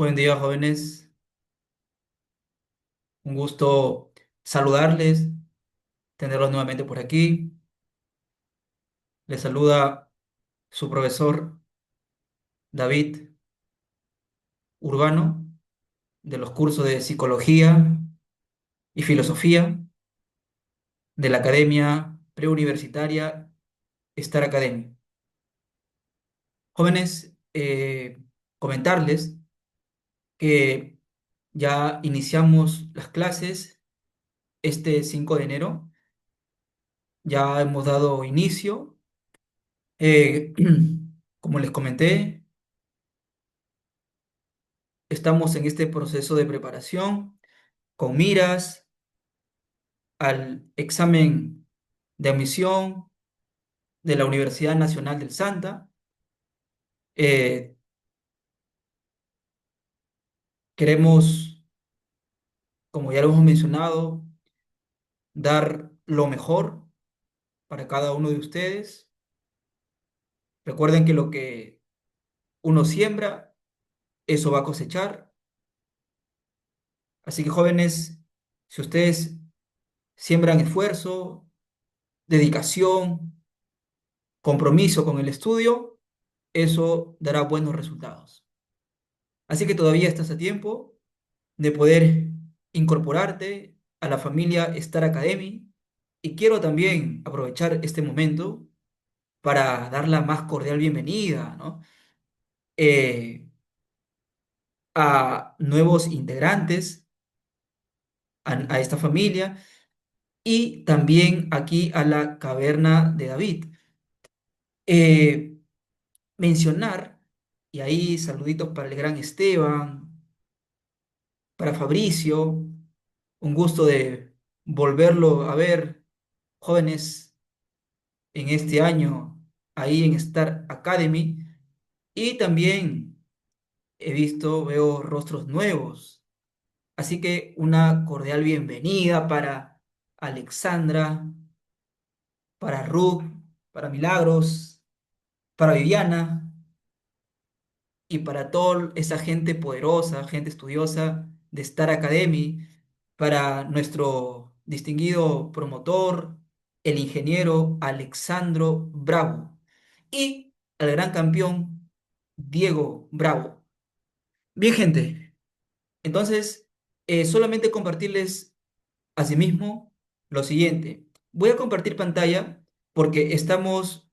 Buen día, jóvenes. Un gusto saludarles, tenerlos nuevamente por aquí. Les saluda su profesor David Urbano de los cursos de Psicología y Filosofía de la Academia Preuniversitaria Star Academy. Jóvenes, comentarles que ya iniciamos las clases este 5 de enero. Ya hemos dado inicio. Eh, como les comenté, estamos en este proceso de preparación con miras al examen de admisión de la Universidad Nacional del Santa. Eh, Queremos, como ya lo hemos mencionado, dar lo mejor para cada uno de ustedes. Recuerden que lo que uno siembra, eso va a cosechar. Así que jóvenes, si ustedes siembran esfuerzo, dedicación, compromiso con el estudio, eso dará buenos resultados. Así que todavía estás a tiempo de poder incorporarte a la familia Star Academy, y quiero también aprovechar este momento para dar la más cordial bienvenida, ¿no? Eh, a nuevos integrantes a esta familia, y también aquí a la Caverna de David. Eh, Mencionar, y ahí saluditos para el gran Esteban, para Fabricio, un gusto de volverlo a ver, jóvenes, en este año ahí en Star Academy. Y también veo rostros nuevos. Así que una cordial bienvenida para Alexandra, para Ruth, para Milagros, para Viviana y para toda esa gente poderosa, gente estudiosa de Star Academy, para nuestro distinguido promotor, el ingeniero Alexandro Bravo, y al gran campeón Diego Bravo. Bien, gente, entonces solamente compartirles asimismo lo siguiente. Voy a compartir pantalla porque estamos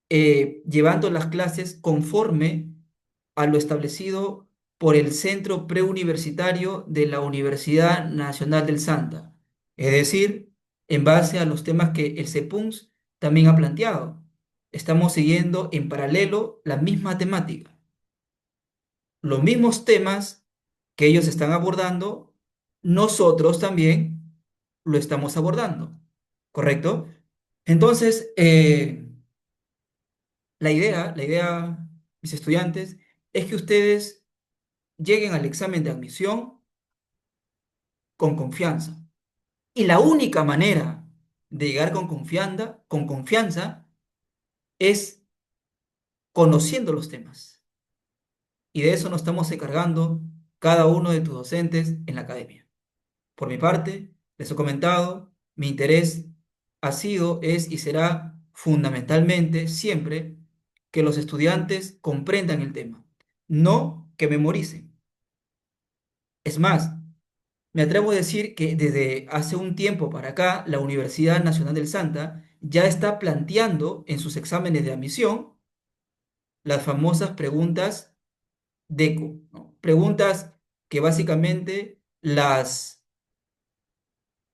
llevando las clases conforme a lo establecido por el Centro Preuniversitario de la Universidad Nacional del Santa, es decir, en base a los temas que el CEPUNS también ha planteado. Estamos siguiendo en paralelo la misma temática, los mismos temas que ellos están abordando, nosotros también lo estamos abordando, ¿correcto? Entonces, la idea, mis estudiantes, es que ustedes lleguen al examen de admisión con confianza. Y la única manera de llegar con confianza es conociendo los temas. Y de eso nos estamos encargando cada uno de tus docentes en la academia. Por mi parte, les he comentado, mi interés ha sido, es y será fundamentalmente siempre que los estudiantes comprendan el tema, no que memoricen. Es más, me atrevo a decir que desde hace un tiempo para acá, la Universidad Nacional del Santa ya está planteando en sus exámenes de admisión las famosas preguntas DECO, ¿no? Preguntas que básicamente las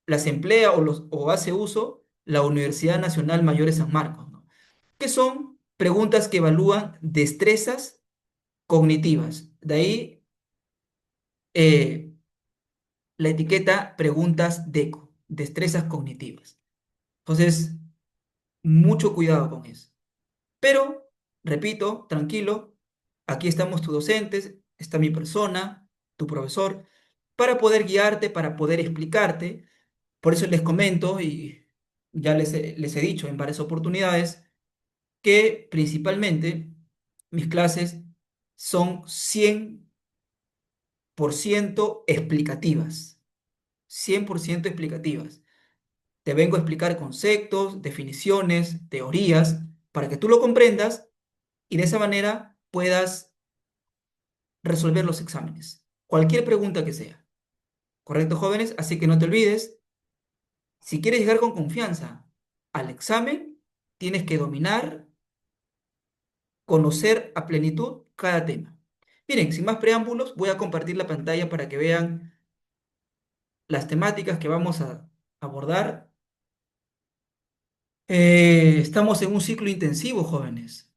emplea o hace uso la Universidad Nacional Mayor de San Marcos, ¿no? Que son preguntas que evalúan destrezas cognitivas. De ahí eh, la etiqueta preguntas DECO, destrezas cognitivas. Entonces, mucho cuidado con eso. Pero, repito, tranquilo, aquí estamos tus docentes, está mi persona, tu profesor, para poder guiarte, para poder explicarte. Por eso les comento, y ya les he dicho en varias oportunidades, que principalmente mis clases son 100% explicativas. 100% explicativas. Te vengo a explicar conceptos, definiciones, teorías, para que tú lo comprendas y de esa manera puedas resolver los exámenes. Cualquier pregunta que sea. ¿Correcto, jóvenes? Así que no te olvides, si quieres llegar con confianza al examen, tienes que dominar, conocer a plenitud cada tema. Miren, sin más preámbulos, voy a compartir la pantalla para que vean las temáticas que vamos a abordar. Estamos en un ciclo intensivo, jóvenes.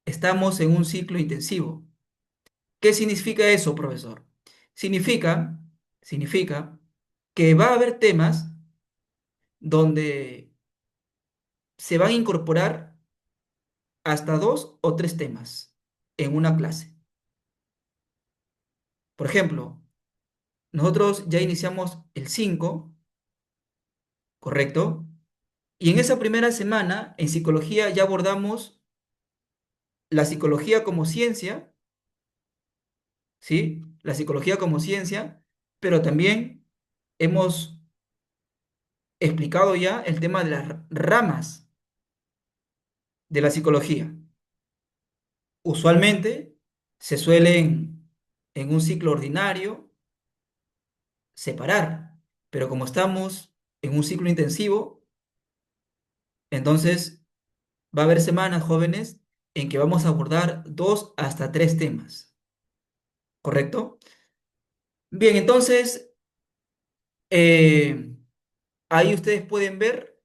Estamos en un ciclo intensivo. ¿Qué significa eso, profesor? Significa, significa que va a haber temas donde se van a incorporar hasta dos o tres temas en una clase. Por ejemplo, nosotros ya iniciamos el 5, ¿correcto? Y en esa primera semana, en psicología, ya abordamos la psicología como ciencia, ¿sí? La psicología como ciencia, pero también hemos explicado ya el tema de las ramas de la psicología. Usualmente se suelen, en un ciclo ordinario, separar, pero como estamos en un ciclo intensivo, entonces va a haber semanas, jóvenes, en que vamos a abordar dos hasta tres temas, ¿correcto? Bien, entonces, eh, ahí ustedes pueden ver,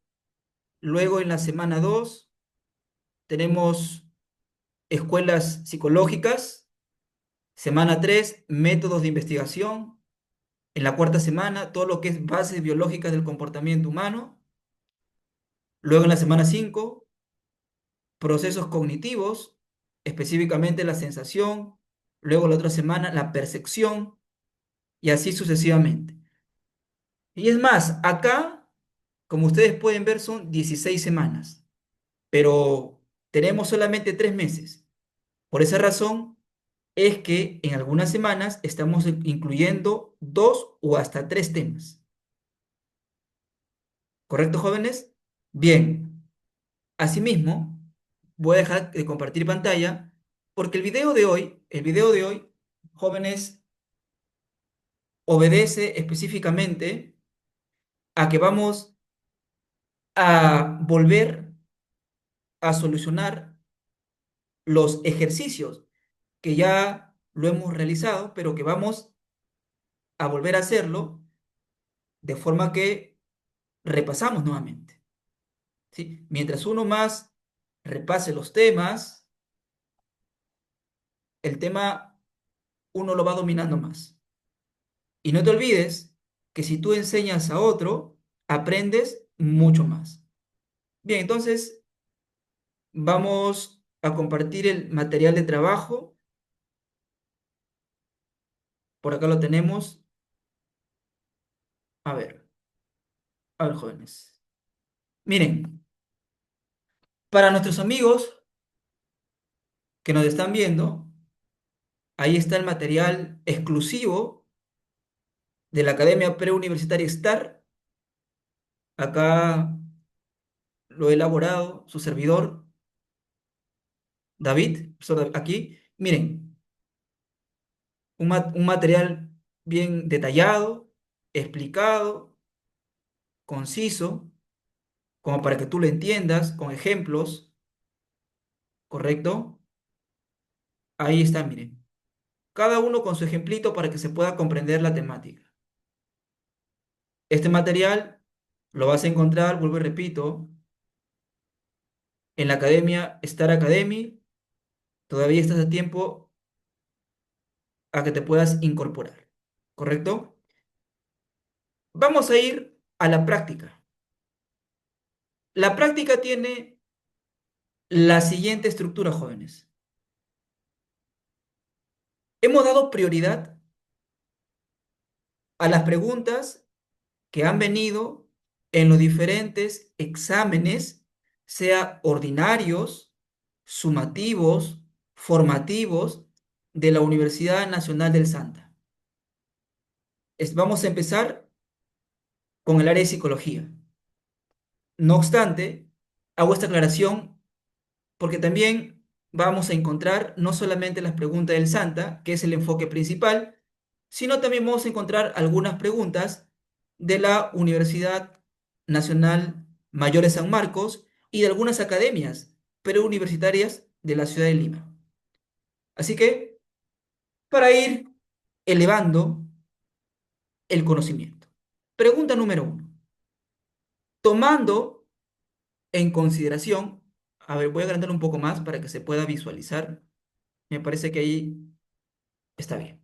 luego en la semana 2 tenemos escuelas psicológicas, semana 3 métodos de investigación, en la cuarta semana todo lo que es bases biológicas del comportamiento humano, luego en la semana 5 procesos cognitivos, específicamente la sensación, luego la otra semana la percepción y así sucesivamente. Y es más, acá, como ustedes pueden ver, son 16 semanas, pero tenemos solamente 3 meses. Por esa razón es que en algunas semanas estamos incluyendo dos o hasta tres temas. ¿Correcto, jóvenes? Bien, asimismo, voy a dejar de compartir pantalla porque el video de hoy, jóvenes, obedece específicamente a que vamos a volver a solucionar los ejercicios que ya lo hemos realizado, pero que vamos a volver a hacerlo de forma que repasamos nuevamente, ¿sí? Mientras uno más repase los temas, el tema uno lo va dominando más. Y no te olvides que si tú enseñas a otro, aprendes mucho más. Bien, entonces vamos a compartir el material de trabajo. Por acá lo tenemos. A ver, a ver, jóvenes. Miren, para nuestros amigos que nos están viendo, ahí está el material exclusivo de la Academia Preuniversitaria STAR. Acá lo he elaborado su servidor, David, profesor aquí. Miren, un material bien detallado, explicado, conciso, como para que tú lo entiendas, con ejemplos, ¿correcto? Ahí está, miren. Cada uno con su ejemplito para que se pueda comprender la temática. Este material lo vas a encontrar, vuelvo y repito, en la Academia Star Academy. Todavía estás a tiempo a que te puedas incorporar, ¿correcto? Vamos a ir a la práctica. La práctica tiene la siguiente estructura, jóvenes. Hemos dado prioridad a las preguntas que han venido en los diferentes exámenes, sea ordinarios, sumativos, formativos de la Universidad Nacional del Santa. Vamos a empezar con el área de psicología. No obstante, hago esta aclaración porque también vamos a encontrar no solamente las preguntas del Santa, que es el enfoque principal, sino también vamos a encontrar algunas preguntas de la Universidad Nacional Mayor de San Marcos y de algunas academias preuniversitarias de la ciudad de Lima. Así que, para ir elevando el conocimiento. Pregunta número uno. Tomando en consideración, a ver, voy a agrandar un poco más para que se pueda visualizar. Me parece que ahí está bien.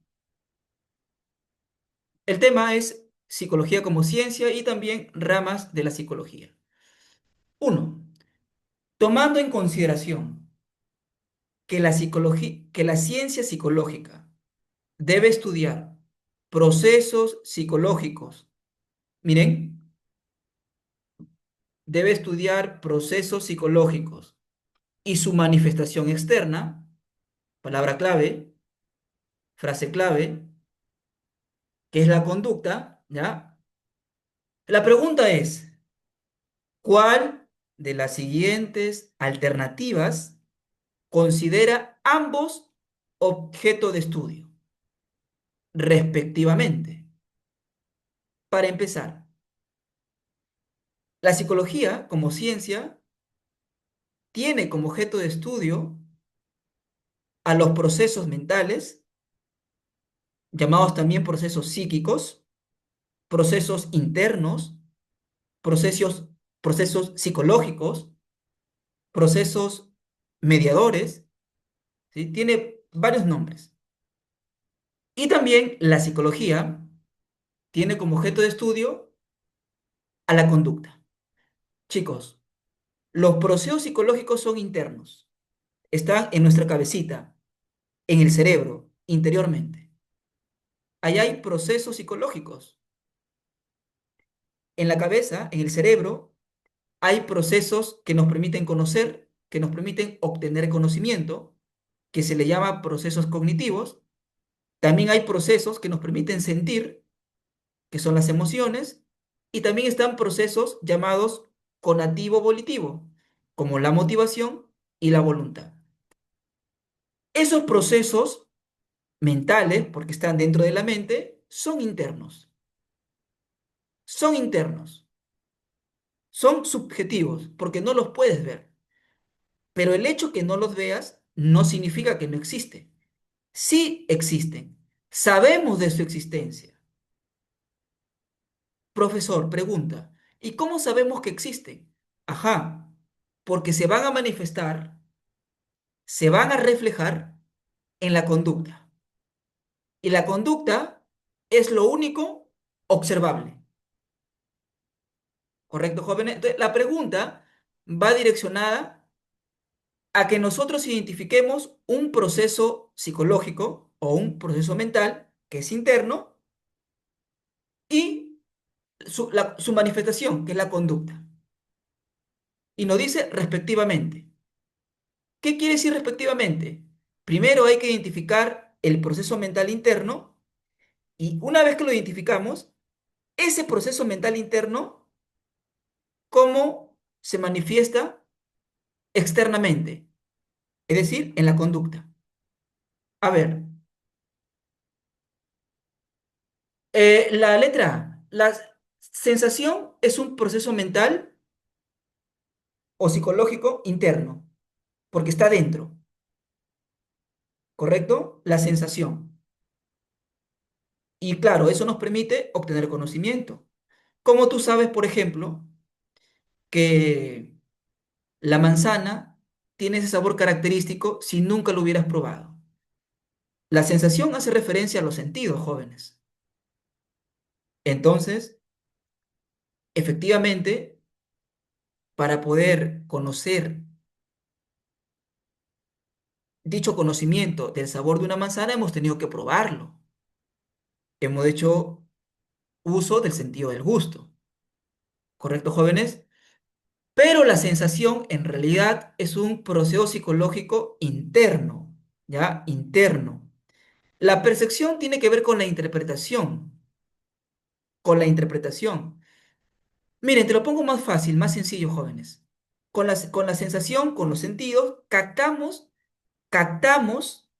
El tema es psicología como ciencia y también ramas de la psicología. Uno, tomando en consideración que que la ciencia psicológica debe estudiar procesos psicológicos. Miren, debe estudiar procesos psicológicos y su manifestación externa, palabra clave, frase clave, que es la conducta, ¿ya? La pregunta es, ¿cuál de las siguientes alternativas considera ambos objeto de estudio, respectivamente? Para empezar, la psicología como ciencia tiene como objeto de estudio a los procesos mentales, llamados también procesos psíquicos, procesos internos, procesos, procesos psicológicos, procesos mediadores, ¿sí? Tiene varios nombres. Y también la psicología tiene como objeto de estudio a la conducta. Chicos, los procesos psicológicos son internos, están en nuestra cabecita, en el cerebro, interiormente. Allá hay procesos psicológicos. En la cabeza, en el cerebro, hay procesos que nos permiten conocer, que nos permiten obtener conocimiento, que se le llama procesos cognitivos. También hay procesos que nos permiten sentir, que son las emociones, y también están procesos llamados conativo-volitivo, como la motivación y la voluntad. Esos procesos mentales, porque están dentro de la mente, son internos. Son internos. Son subjetivos, porque no los puedes ver. Pero el hecho que no los veas no significa que no existen. Sí existen. Sabemos de su existencia. Profesor, pregunta, ¿y cómo sabemos que existen? Ajá, porque se van a manifestar, se van a reflejar en la conducta. Y la conducta es lo único observable. ¿Correcto, jóvenes? Entonces, la pregunta va direccionada a que nosotros identifiquemos un proceso psicológico o un proceso mental que es interno y su manifestación, que es la conducta. Y nos dice respectivamente. ¿Qué quiere decir respectivamente? Primero hay que identificar el proceso mental interno y una vez que lo identificamos, ese proceso mental interno, ¿cómo se manifiesta externamente? Es decir, en la conducta. A ver, la letra A. La sensación es un proceso mental o psicológico interno, porque está dentro, ¿correcto? La sensación. Y claro, eso nos permite obtener conocimiento. Como tú sabes, por ejemplo, que la manzana tiene ese sabor característico si nunca lo hubieras probado. La sensación hace referencia a los sentidos, jóvenes. Entonces, efectivamente, para poder conocer dicho conocimiento del sabor de una manzana, hemos tenido que probarlo. Hemos hecho uso del sentido del gusto. ¿Correcto, jóvenes? Pero la sensación en realidad es un proceso psicológico interno, ¿ya? Interno. La percepción tiene que ver con la interpretación. Miren, te lo pongo más fácil, más sencillo, jóvenes. Con la sensación, con los sentidos, captamos, captamos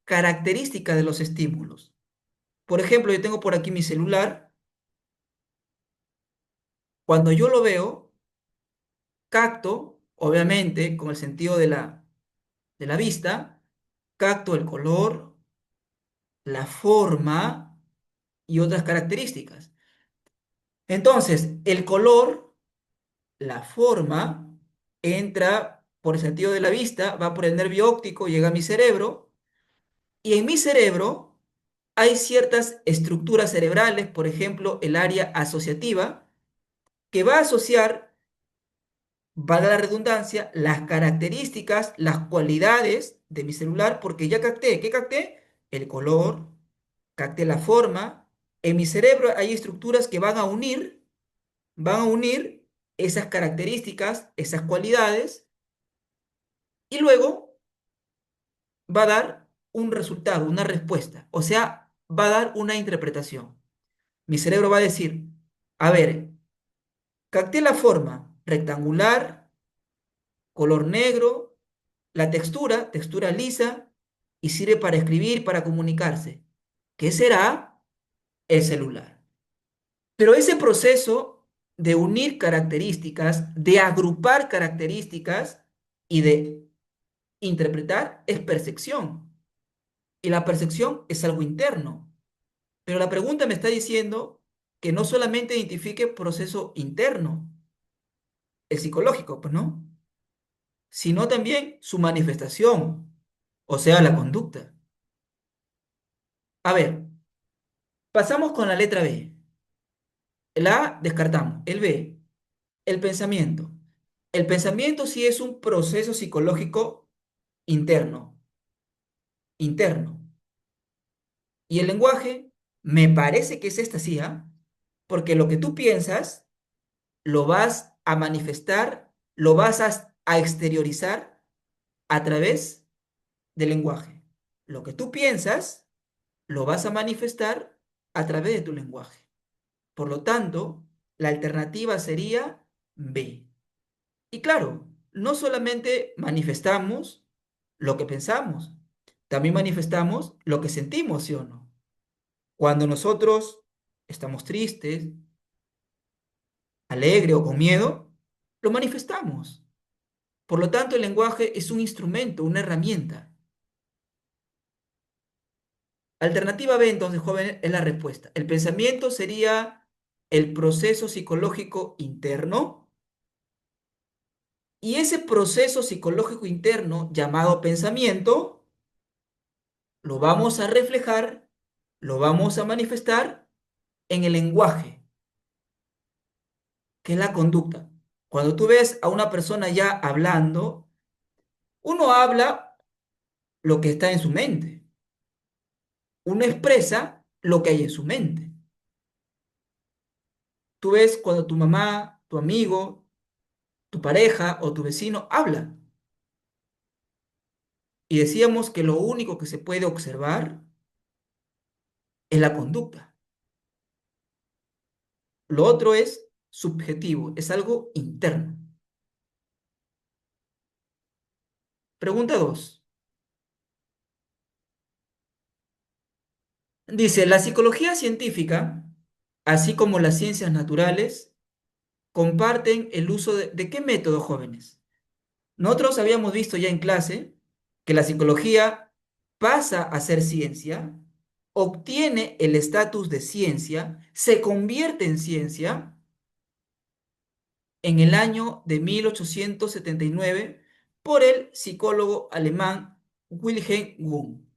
características de los estímulos. Por ejemplo, yo tengo por aquí mi celular. Cuando yo lo veo, capto, obviamente, con el sentido de la vista, capto el color, la forma y otras características. Entonces, el color, la forma, entra por el sentido de la vista, va por el nervio óptico, llega a mi cerebro, y en mi cerebro hay ciertas estructuras cerebrales, por ejemplo, el área asociativa, que va a asociar, valga la redundancia, las características, las cualidades de mi celular, porque ya capté, ¿qué capté? El color, capté la forma. En mi cerebro hay estructuras que van a unir esas características, esas cualidades, y luego va a dar un resultado, una respuesta, o sea, va a dar una interpretación. Mi cerebro va a decir, a ver, capté la forma rectangular, color negro, la textura, textura lisa, y sirve para escribir, para comunicarse. ¿Qué será? El celular. Pero ese proceso de unir características, de agrupar características y de interpretar es percepción. Y la percepción es algo interno. Pero la pregunta me está diciendo que no solamente identifique proceso interno, el psicológico, pues no, sino también su manifestación, o sea, la conducta. A ver, pasamos con la letra B. El A descartamos. El B, el pensamiento. El pensamiento sí es un proceso psicológico interno, interno. Y el lenguaje, me parece que es esta sí, ¿ah? Porque lo que tú piensas, lo vas a manifestar, lo vas a exteriorizar a través del lenguaje. Lo que tú piensas, lo vas a manifestar a través de tu lenguaje. Por lo tanto, la alternativa sería B. Y claro, no solamente manifestamos lo que pensamos, también manifestamos lo que sentimos, ¿sí o no? Cuando nosotros estamos tristes, alegre o con miedo, lo manifestamos. Por lo tanto, el lenguaje es un instrumento, una herramienta. Alternativa B, entonces, joven, es la respuesta. El pensamiento sería el proceso psicológico interno y ese proceso psicológico interno llamado pensamiento lo vamos a reflejar, lo vamos a manifestar en el lenguaje, que es la conducta. Cuando tú ves a una persona ya hablando, uno habla lo que está en su mente, uno expresa lo que hay en su mente. Tú ves cuando tu mamá, tu amigo, tu pareja o tu vecino habla. Y decíamos que lo único que se puede observar es la conducta. Lo otro es subjetivo, es algo interno. Pregunta 2. Dice, la psicología científica, así como las ciencias naturales, comparten el uso ¿de qué método, jóvenes? Nosotros habíamos visto ya en clase que la psicología pasa a ser ciencia, obtiene el estatus de ciencia, se convierte en ciencia en el año de 1879 por el psicólogo alemán Wilhelm Wundt.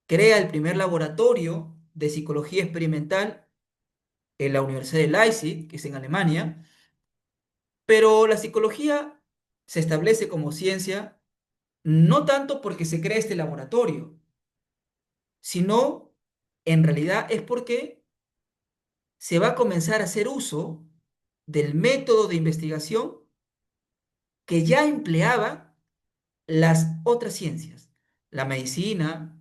Crea el primer laboratorio de psicología experimental en la Universidad de Leipzig, que es en Alemania, pero la psicología se establece como ciencia no tanto porque se crea este laboratorio, sino en realidad es porque se va a comenzar a hacer uso del método de investigación que ya empleaba las otras ciencias. la medicina,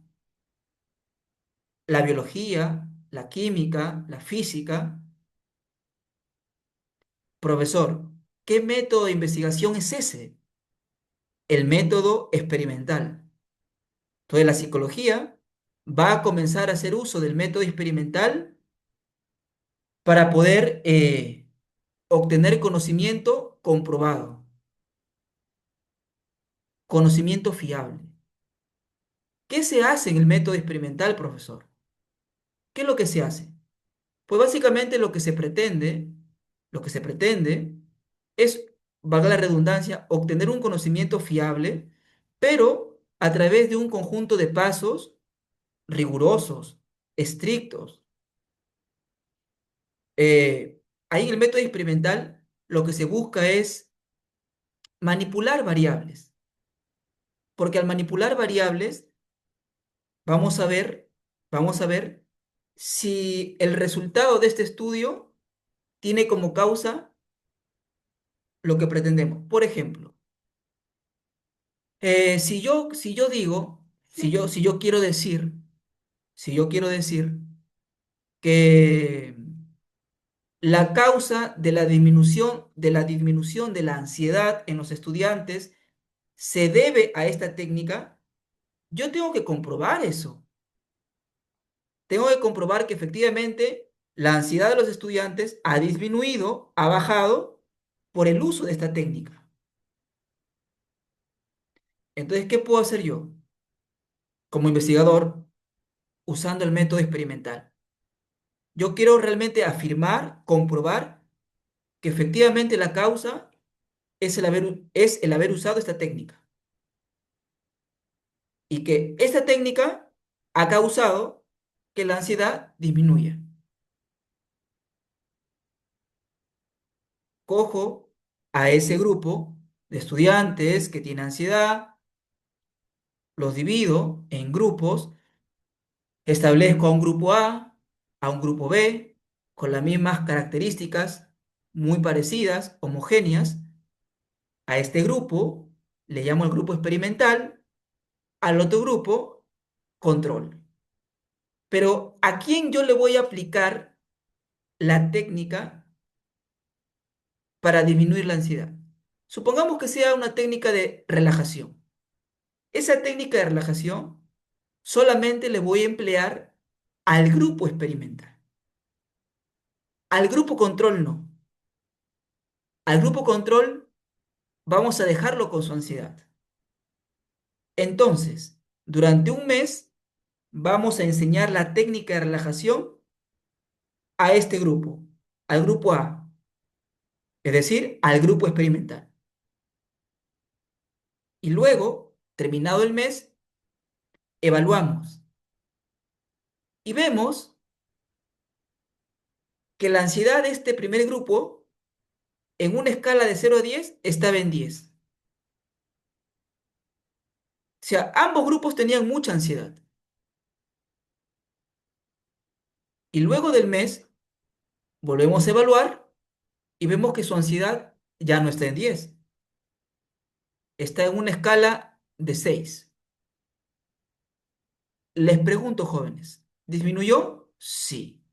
la biología, la química, la física. Profesor, ¿qué método de investigación es ese? El método experimental. Entonces, la psicología va a comenzar a hacer uso del método experimental para poder obtener conocimiento comprobado, conocimiento fiable. ¿Qué se hace en el método experimental, profesor? ¿Qué es lo que se hace? Pues básicamente lo que se pretende es, valga la redundancia, obtener un conocimiento fiable, pero a través de un conjunto de pasos rigurosos, estrictos. Ahí en el método experimental lo que se busca es manipular variables, porque al manipular variables vamos a ver, vamos a ver si el resultado de este estudio tiene como causa lo que pretendemos. Por ejemplo, si yo digo, si yo quiero decir, si yo quiero decir que la causa de la disminución de la ansiedad en los estudiantes se debe a esta técnica, yo tengo que comprobar eso. Tengo que comprobar que efectivamente la ansiedad de los estudiantes ha disminuido, ha bajado por el uso de esta técnica. Entonces, ¿qué puedo hacer yo como investigador usando el método experimental? Yo quiero realmente afirmar, comprobar que efectivamente la causa es el haber usado esta técnica y que esta técnica ha causado que la ansiedad disminuya. Cojo a ese grupo de estudiantes que tiene ansiedad, los divido en grupos, establezco a un grupo a un grupo B, con las mismas características, muy parecidas, homogéneas. A este grupo le llamo el grupo experimental, al otro grupo control. Pero ¿a quién yo le voy a aplicar la técnica para disminuir la ansiedad? Supongamos que sea una técnica de relajación. Esa técnica de relajación solamente le voy a emplear al grupo experimental. Al grupo control no. Al grupo control vamos a dejarlo con su ansiedad. Entonces, durante un mes vamos a enseñar la técnica de relajación a este grupo, al grupo A, es decir, al grupo experimental. Y luego, terminado el mes, evaluamos y vemos que la ansiedad de este primer grupo, en una escala de 0 a 10 estaba en 10. O sea, ambos grupos tenían mucha ansiedad. Y luego del mes, volvemos a evaluar y vemos que su ansiedad ya no está en 10, está en una escala de 6. Les pregunto, jóvenes, ¿disminuyó? Sí.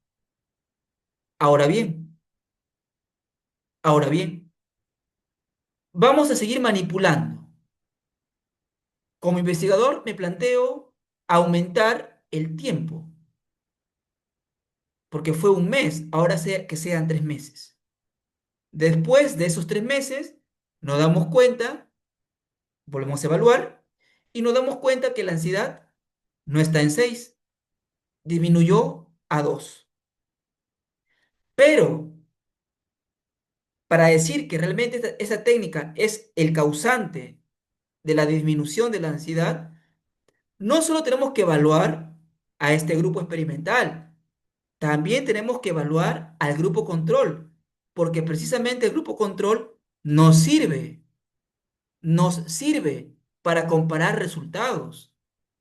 Ahora bien, ahora bien, vamos a seguir manipulando. Como investigador me planteo aumentar el tiempo, porque fue un mes, ahora sea que sean 3 meses. Después de esos 3 meses, nos damos cuenta, volvemos a evaluar, y nos damos cuenta que la ansiedad no está en 6, disminuyó a 2. Pero para decir que realmente esa técnica es el causante de la disminución de la ansiedad, no solo tenemos que evaluar a este grupo experimental, también tenemos que evaluar al grupo control, porque precisamente el grupo control nos sirve para comparar resultados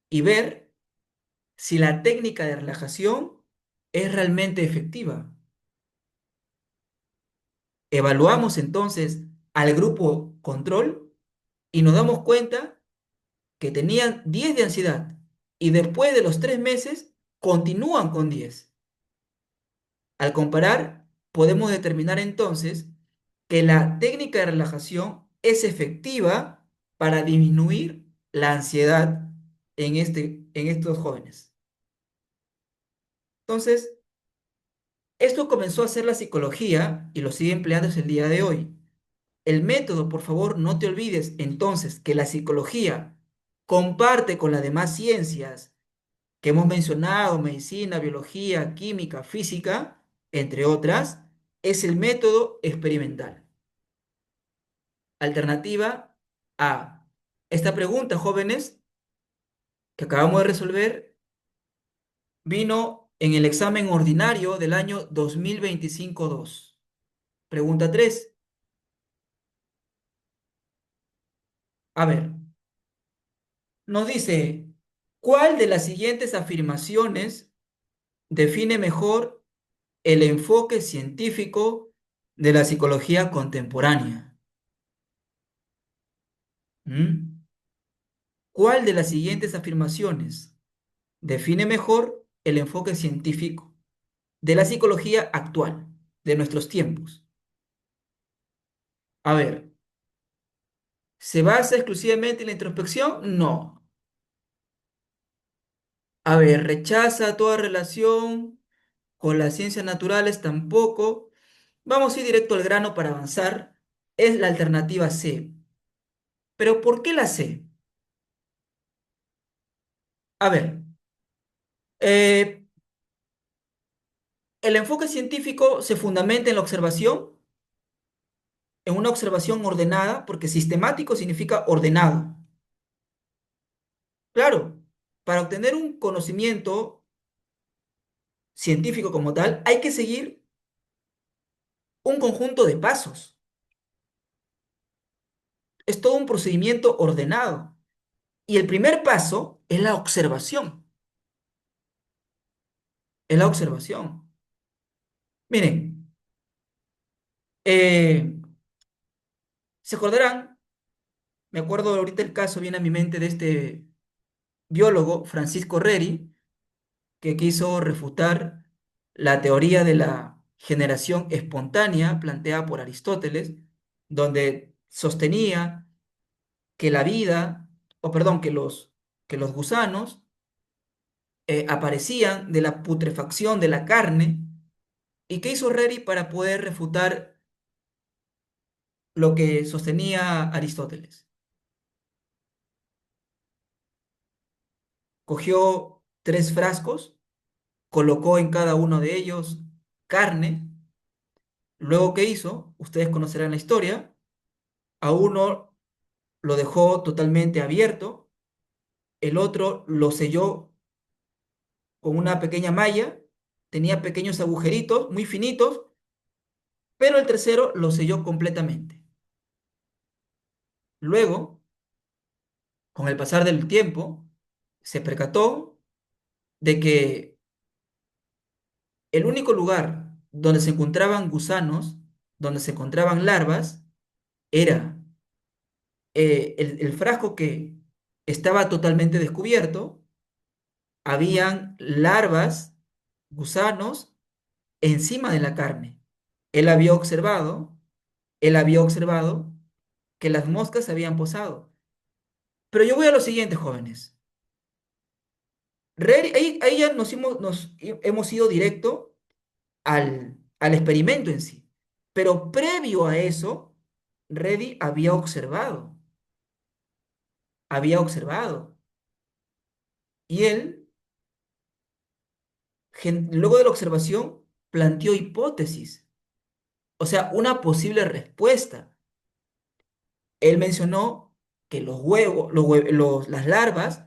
y ver si la técnica de relajación es realmente efectiva. Evaluamos entonces al grupo control y nos damos cuenta que tenían 10 de ansiedad y después de los 3 meses continúan con 10. Al comparar, podemos determinar entonces que la técnica de relajación es efectiva para disminuir la ansiedad en estos jóvenes. Entonces, esto comenzó a hacer la psicología y lo sigue empleando hasta el día de hoy. El método, por favor, no te olvides entonces que la psicología comparte con las demás ciencias que hemos mencionado, medicina, biología, química, física, entre otras, es el método experimental. Alternativa A. Esta pregunta, jóvenes, que acabamos de resolver, vino en el examen ordinario del año 2025-2. Pregunta 3. A ver, nos dice, ¿cuál de las siguientes afirmaciones define mejor el enfoque científico de la psicología contemporánea? ¿Mm? ¿Cuál de las siguientes afirmaciones define mejor el enfoque científico de la psicología actual, de nuestros tiempos? A ver, ¿se basa exclusivamente en la introspección? No. A ver, ¿rechaza toda relación con las ciencias naturales? Tampoco. Vamos a ir directo al grano para avanzar. Es la alternativa C. ¿Pero por qué la C? A ver, eh, el enfoque científico se fundamenta en la observación, en una observación ordenada, porque sistemático significa ordenado. Claro, para obtener un conocimiento científico como tal, hay que seguir un conjunto de pasos. Es todo un procedimiento ordenado. Y el primer paso es la observación. Es la observación. Miren, eh, se acordarán, me acuerdo ahorita el caso, viene a mi mente de este biólogo, Francisco Reri, que quiso refutar la teoría de la generación espontánea planteada por Aristóteles, donde sostenía que la vida, o perdón, que los gusanos aparecían de la putrefacción de la carne. ¿Y qué hizo Reri para poder refutar lo que sostenía Aristóteles? Cogió 3 frascos, colocó en cada uno de ellos carne. Luego, ¿qué hizo? Ustedes conocerán la historia. A uno lo dejó totalmente abierto, el otro lo selló con una pequeña malla, tenía pequeños agujeritos muy finitos, pero el tercero lo selló completamente. Luego, con el pasar del tiempo, se percató de que el único lugar donde se encontraban gusanos, donde se encontraban larvas, era el frasco que estaba totalmente descubierto. Habían larvas, gusanos, encima de la carne. Él había observado, él había observado que las moscas se habían posado. Pero yo voy a lo siguiente, jóvenes. Ahí ya hemos ido directo al experimento en sí. Pero previo a eso, Reddy había observado. Y él, luego de la observación, planteó hipótesis, o sea, una posible respuesta. Él mencionó que los huevos, las larvas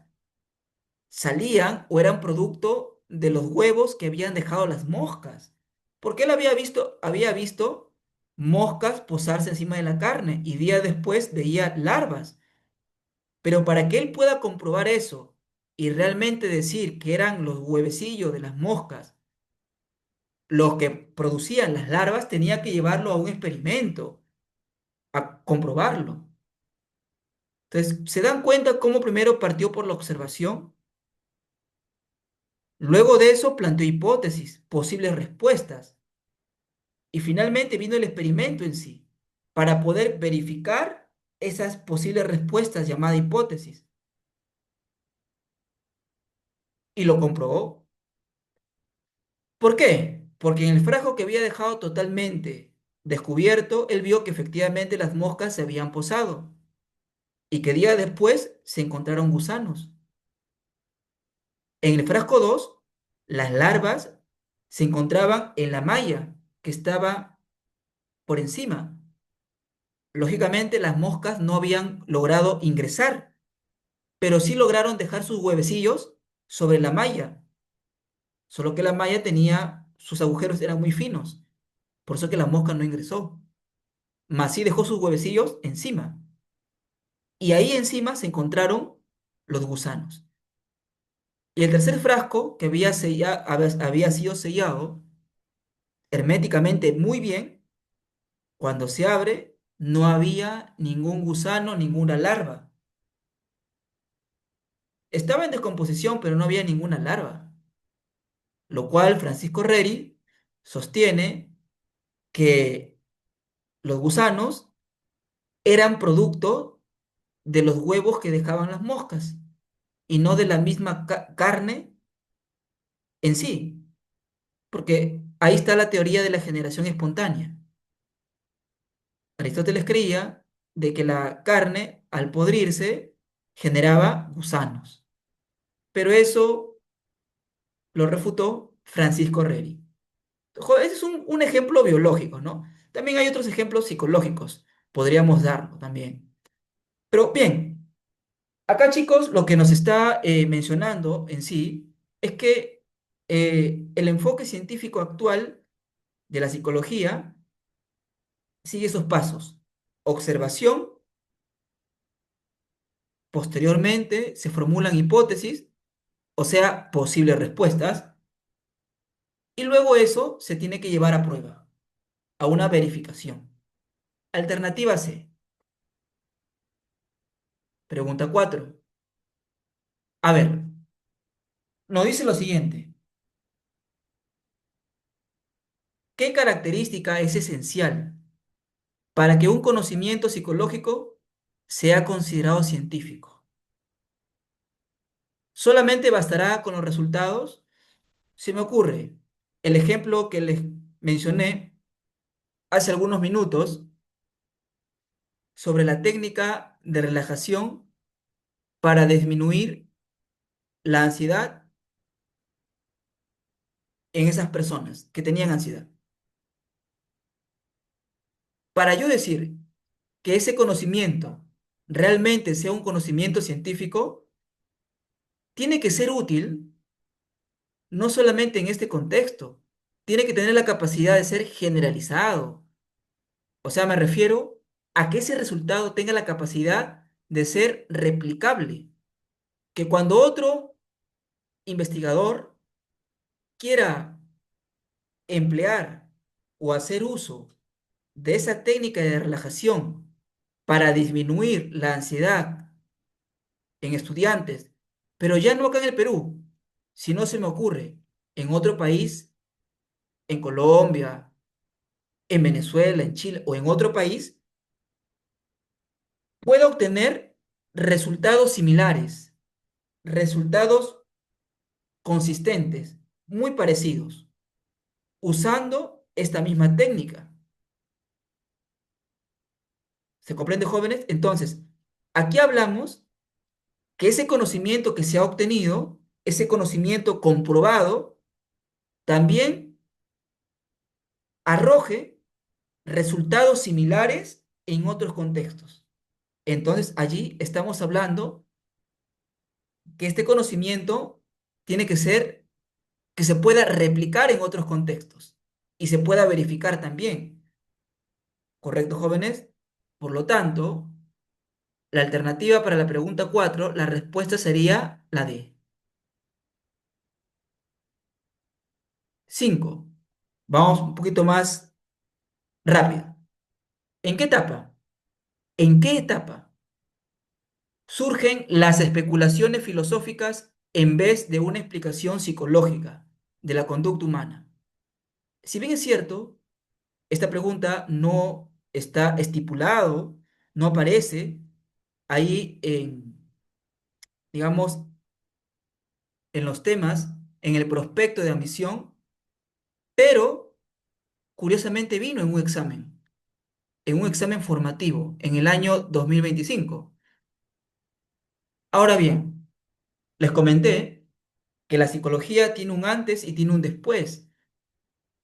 salían o eran producto de los huevos que habían dejado las moscas. Porque él había visto moscas posarse encima de la carne y días después veía larvas. Pero para que él pueda comprobar eso y realmente decir que eran los huevecillos de las moscas los que producían las larvas, tenía que llevarlo a un experimento, a comprobarlo. Entonces, ¿se dan cuenta cómo primero partió por la observación? Luego de eso planteó hipótesis, posibles respuestas, y finalmente vino el experimento en sí, para poder verificar esas posibles respuestas llamadas hipótesis, y lo comprobó. ¿Por qué? Porque en el frasco que había dejado totalmente descubierto, él vio que efectivamente las moscas se habían posado y que días después se encontraron gusanos. En el frasco 2, las larvas se encontraban en la malla que estaba por encima. Lógicamente, las moscas no habían logrado ingresar, pero sí lograron dejar sus huevecillos sobre la malla, solo que la malla tenía, sus agujeros eran muy finos, por eso que la mosca no ingresó, mas sí dejó sus huevecillos encima. Y ahí encima se encontraron los gusanos. Y el tercer frasco, que había sido sellado herméticamente muy bien, cuando se abre, no había ningún gusano, ninguna larva. Estaba en descomposición, pero no había ninguna larva, lo cual Francisco Reri sostiene que los gusanos eran producto de los huevos que dejaban las moscas y no de la misma carne en sí, porque ahí está la teoría de la generación espontánea. Aristóteles creía de que la carne, al podrirse, generaba gusanos, pero eso lo refutó Francisco Reri. Ese es un ejemplo biológico, ¿no? También hay otros ejemplos psicológicos, podríamos darlo también. Pero bien, acá chicos, lo que nos está mencionando en sí es que el enfoque científico actual de la psicología sigue esos pasos. Observación, posteriormente se formulan hipótesis, o sea, posibles respuestas, y luego eso se tiene que llevar a prueba, a una verificación. Alternativa C. Pregunta 4. A ver, nos dice lo siguiente. ¿Qué característica es esencial para que un conocimiento psicológico sea considerado científico? ¿Solamente bastará con los resultados? Se me ocurre el ejemplo que les mencioné hace algunos minutos sobre la técnica de relajación para disminuir la ansiedad en esas personas que tenían ansiedad. Para yo decir que ese conocimiento realmente sea un conocimiento científico, tiene que ser útil no solamente en este contexto, tiene que tener la capacidad de ser generalizado. O sea, me refiero a que ese resultado tenga la capacidad de ser replicable, que cuando otro investigador quiera emplear o hacer uso de esa técnica de relajación para disminuir la ansiedad en estudiantes, pero ya no acá en el Perú, si no se me ocurre en otro país, en Colombia, en Venezuela, en Chile o en otro país, pueda obtener resultados similares, resultados consistentes, muy parecidos, usando esta misma técnica. ¿Se comprende, jóvenes? Entonces, aquí hablamos que ese conocimiento que se ha obtenido, ese conocimiento comprobado, también arroje resultados similares en otros contextos. Entonces, allí estamos hablando que este conocimiento tiene que ser que se pueda replicar en otros contextos y se pueda verificar también. ¿Correcto, jóvenes? Por lo tanto, la alternativa para la pregunta 4, la respuesta sería la D. 5. Vamos un poquito más rápido. ¿En qué etapa? ¿En qué etapa surgen las especulaciones filosóficas en vez de una explicación psicológica de la conducta humana. Si bien es cierto, esta pregunta no está estipulado, no aparece ahí digamos, en los temas, en el prospecto de admisión, pero curiosamente vino en un examen formativo, en el año 2025. Ahora bien, les comenté que la psicología tiene un antes y tiene un después.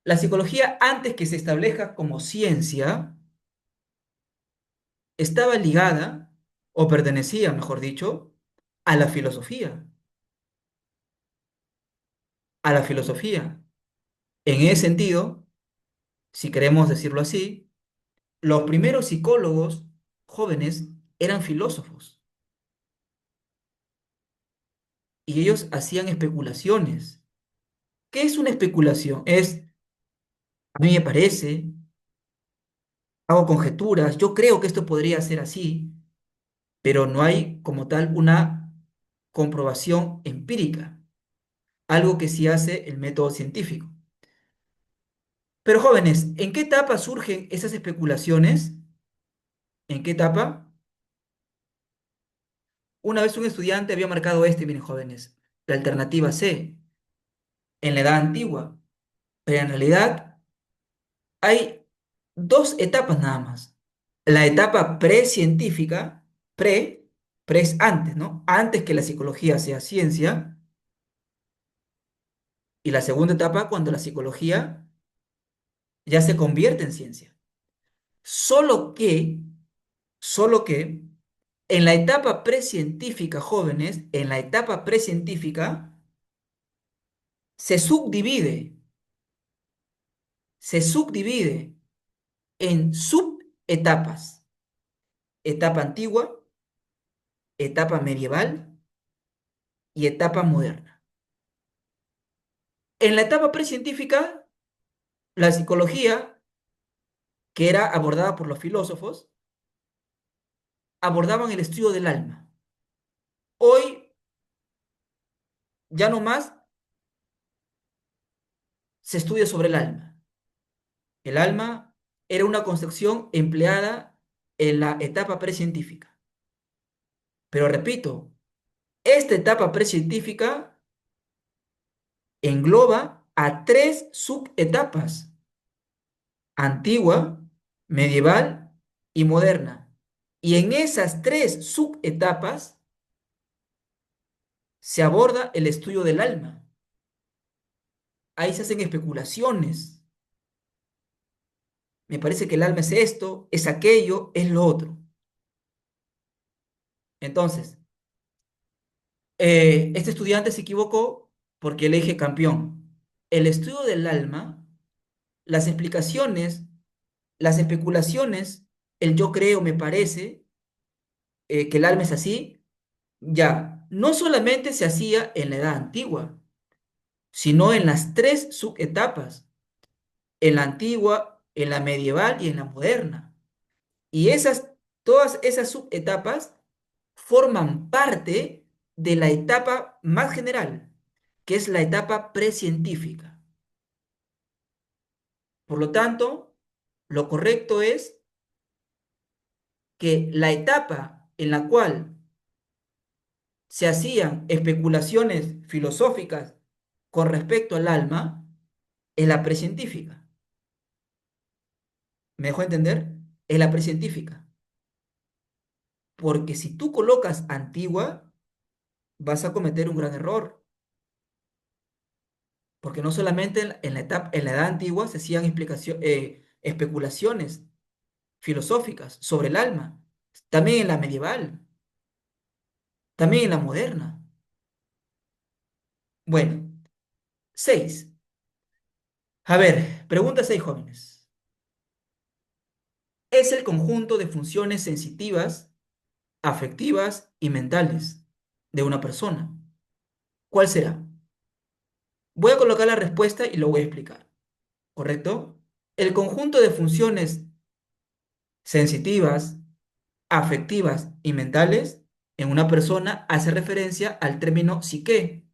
La psicología, antes que se establezca como ciencia, estaba ligada, o pertenecía, mejor dicho, a la filosofía, a la filosofía. En ese sentido, si queremos decirlo así, los primeros psicólogos jóvenes eran filósofos y ellos hacían especulaciones. ¿Qué es una especulación? A mí me parece, hago conjeturas, yo creo que esto podría ser así, pero no hay como tal una comprobación empírica, algo que sí hace el método científico. Pero jóvenes, ¿en qué etapa surgen esas especulaciones? ¿En qué etapa? Una vez un estudiante había marcado miren jóvenes, la alternativa C, en la edad antigua, pero en realidad hay dos etapas nada más. La etapa precientífica, pre es antes, ¿no? Antes que la psicología sea ciencia, y la segunda etapa cuando la psicología ya se convierte en ciencia. Solo que, solo que, en la etapa precientífica, jóvenes, en la etapa precientífica, se subdivide, se subdivide en subetapas. Etapa antigua, etapa medieval y etapa moderna. En la etapa precientífica, la psicología, que era abordada por los filósofos, abordaban el estudio del alma. Hoy ya no más se estudia sobre el alma. El alma era una concepción empleada en la etapa precientífica. Pero repito, esta etapa precientífica engloba a tres subetapas: antigua, medieval y moderna. Y en esas tres subetapas se aborda el estudio del alma. Ahí se hacen especulaciones. Me parece que el alma es esto, es aquello, es lo otro. Entonces, este estudiante se equivocó porque le dije campeón. El estudio del alma, las explicaciones, las especulaciones, el yo creo, me parece que el alma es así, ya, no solamente se hacía en la edad antigua, sino en las tres subetapas, en la antigua, en la medieval y en la moderna. Y todas esas subetapas forman parte de la etapa más general, que es la etapa precientífica. Por lo tanto, lo correcto es que la etapa en la cual se hacían especulaciones filosóficas con respecto al alma es la precientífica. ¿Me dejó entender? Es la precientífica. Porque si tú colocas antigua, vas a cometer un gran error. Porque no solamente en la edad antigua se hacían especulaciones filosóficas sobre el alma, también en la medieval, también en la moderna. Bueno, 6. A ver, pregunta 6, jóvenes. Es el conjunto de funciones sensitivas, afectivas y mentales de una persona. ¿Cuál será? Voy a colocar la respuesta y lo voy a explicar. ¿Correcto? El conjunto de funciones sensitivas, afectivas y mentales en una persona hace referencia al término psique,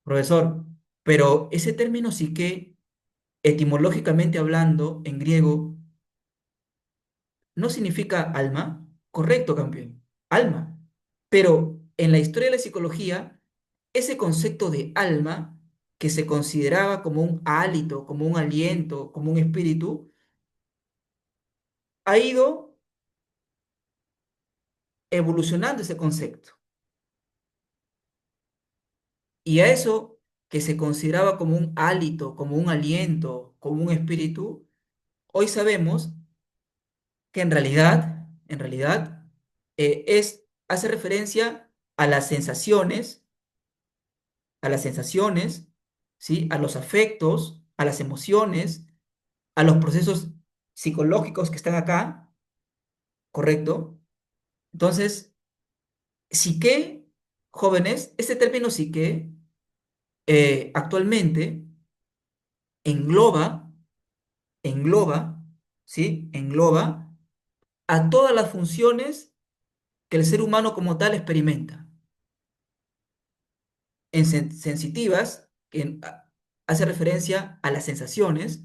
profesor. Pero ese término psique, etimológicamente hablando, en griego, no significa alma. Correcto, campeón. Alma. Pero en la historia de la psicología, ese concepto de alma, que se consideraba como un hálito, como un aliento, como un espíritu, ha ido evolucionando ese concepto. Y a eso que se consideraba como un hálito, como un aliento, como un espíritu, hoy sabemos que en realidad, hace referencia a las sensaciones, a las sensaciones, ¿sí? A los afectos, a las emociones, a los procesos psicológicos que están acá, ¿correcto? Entonces, psique, jóvenes, este término psique actualmente engloba, engloba, ¿sí? Engloba a todas las funciones que el ser humano como tal experimenta. En sensitivas, hace referencia a las sensaciones,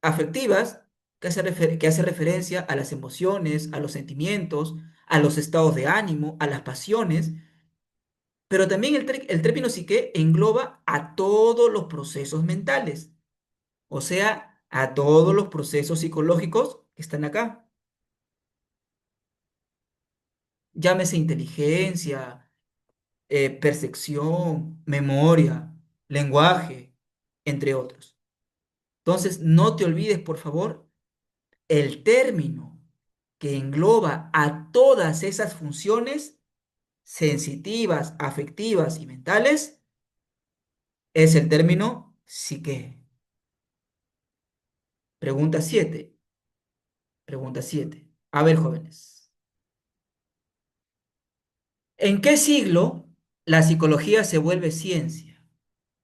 afectivas, que hace referencia a las emociones, a los sentimientos, a los estados de ánimo, a las pasiones, pero también el término psique engloba a todos los procesos mentales, o sea, a todos los procesos psicológicos que están acá. Llámese inteligencia, percepción, memoria, lenguaje, entre otros. Entonces, no te olvides, por favor, el término que engloba a todas esas funciones sensitivas, afectivas y mentales es el término psique. Pregunta 7. Pregunta 7. A ver, jóvenes. ¿En qué siglo la psicología se vuelve ciencia?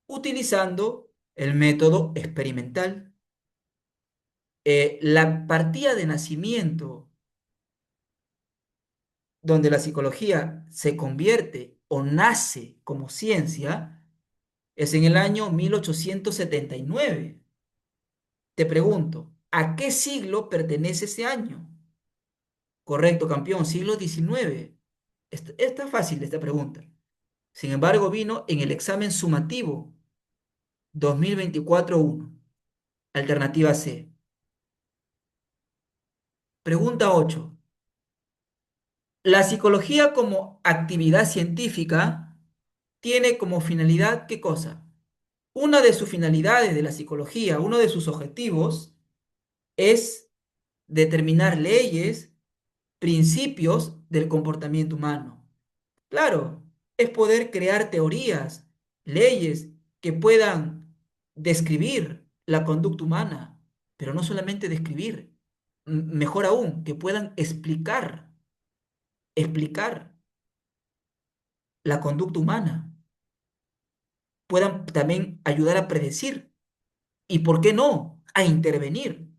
Utilizando el método experimental. La partida de nacimiento donde la psicología se convierte o nace como ciencia es en el año 1879. Te pregunto, ¿a qué siglo pertenece ese año? Correcto, campeón, siglo XIX. Está fácil esta pregunta. Sin embargo, vino en el examen sumativo 2024-1. Alternativa C. Pregunta 8. La psicología como actividad científica tiene como finalidad, ¿qué cosa? Una de sus finalidades de la psicología, uno de sus objetivos es determinar leyes, principios del comportamiento humano. Claro, es poder crear teorías, leyes que puedan describir la conducta humana, pero no solamente describir, mejor aún, que puedan explicar la conducta humana, puedan también ayudar a predecir y, ¿por qué no?, a intervenir.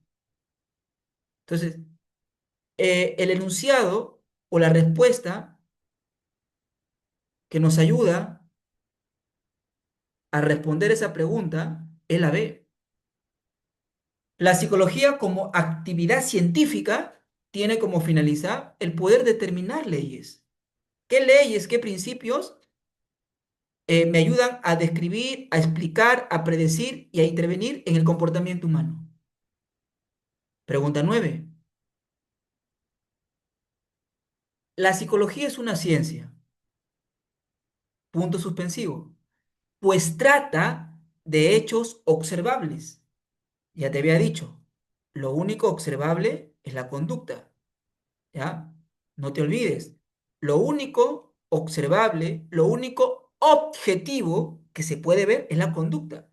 Entonces, el enunciado o la respuesta que nos ayuda a responder esa pregunta es la B. La psicología como actividad científica tiene como finalidad el poder determinar leyes. ¿Qué leyes, qué principios me ayudan a describir, a explicar, a predecir y a intervenir en el comportamiento humano? Pregunta 9. La psicología es una ciencia. Punto suspensivo. Pues trata de hechos observables. Ya te había dicho, lo único observable es la conducta, ¿ya? No te olvides, lo único observable, lo único objetivo que se puede ver es la conducta.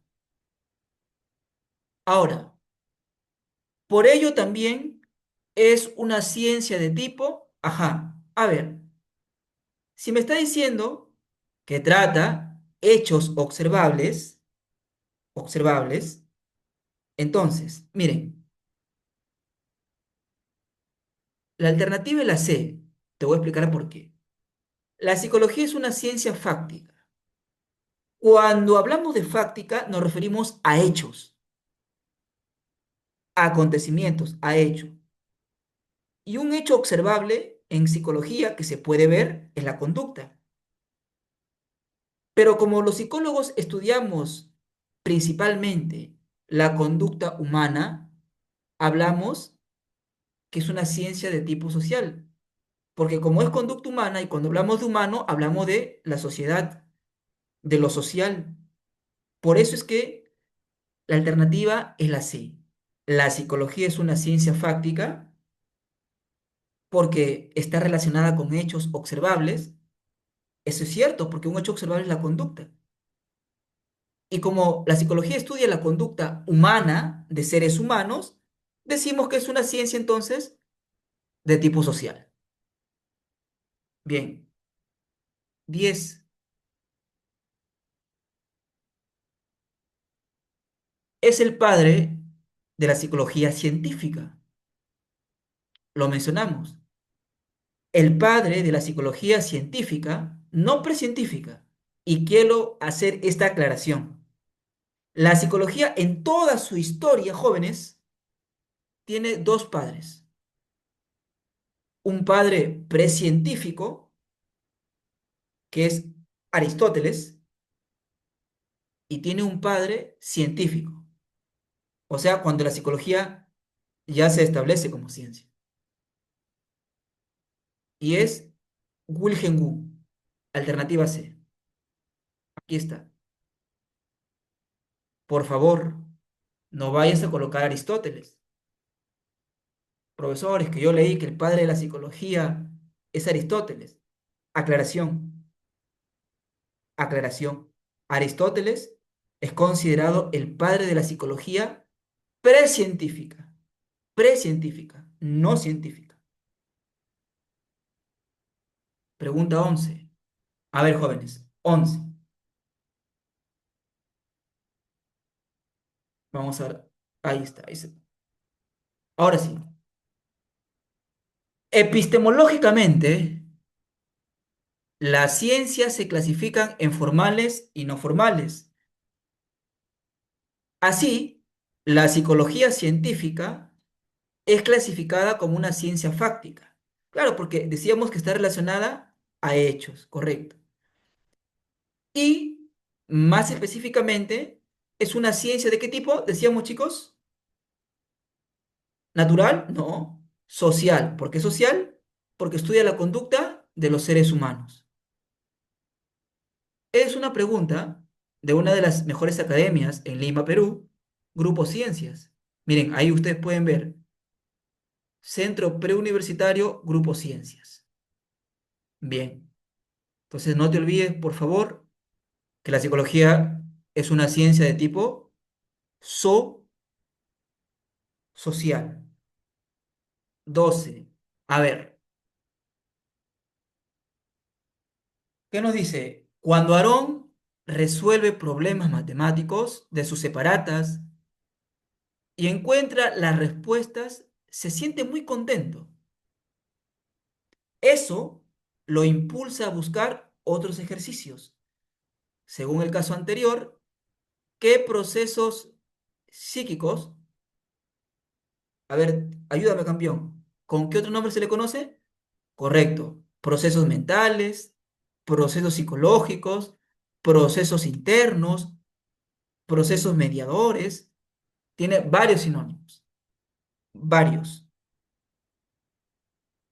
Ahora, por ello también es una ciencia de tipo, ajá, a ver, si me está diciendo que trata hechos observables, entonces, miren, la alternativa es la C. Te voy a explicar por qué. La psicología es una ciencia fáctica. Cuando hablamos de fáctica, nos referimos a hechos, a acontecimientos, a hechos. Y un hecho observable en psicología que se puede ver es la conducta. Pero como los psicólogos estudiamos principalmente la conducta humana, hablamos que es una ciencia de tipo social. Porque como es conducta humana y cuando hablamos de humano, hablamos de la sociedad, de lo social. Por eso es que la alternativa es la C. La psicología es una ciencia fáctica porque está relacionada con hechos observables. Eso es cierto, porque un hecho observable es la conducta. Y como la psicología estudia la conducta humana de seres humanos, decimos que es una ciencia entonces de tipo social. Bien, 10. Es el padre de la psicología científica. Lo mencionamos. El padre de la psicología científica, no precientífica. Y quiero hacer esta aclaración. La psicología en toda su historia, jóvenes, tiene dos padres. Un padre precientífico, que es Aristóteles, y tiene un padre científico. O sea, cuando la psicología ya se establece como ciencia. Y es Wilhelm Wundt, alternativa C. Aquí está. Por favor, no vayas a colocar a Aristóteles. Profesores, que yo leí que el padre de la psicología es Aristóteles. Aclaración, aclaración. Aristóteles es considerado el padre de la psicología precientífica, precientífica, no científica. Pregunta 11. A ver, jóvenes, 11. Vamos a ver. Ahí está, ahí está. Ahora sí. Epistemológicamente, las ciencias se clasifican en formales y no formales. Así, la psicología científica es clasificada como una ciencia fáctica. Claro, porque decíamos que está relacionada a hechos, correcto. Y más específicamente, es una ciencia de qué tipo, decíamos chicos, natural, no, social. ¿Por qué social? Porque estudia la conducta de los seres humanos. Es una pregunta de una de las mejores academias en Lima, Perú, Grupo Ciencias. Miren, ahí ustedes pueden ver Centro Preuniversitario Grupo Ciencias. Bien, entonces no te olvides, por favor, que la psicología es una ciencia de tipo social. 12. A ver, ¿qué nos dice? Cuando Aarón resuelve problemas matemáticos de sus separatas y encuentra las respuestas, se siente muy contento. Eso lo impulsa a buscar otros ejercicios. Según el caso anterior, ¿qué procesos psíquicos? A ver, ayúdame, campeón. ¿Con qué otro nombre se le conoce? Correcto. Procesos mentales, procesos psicológicos, procesos internos, procesos mediadores. Tiene varios sinónimos. Varios.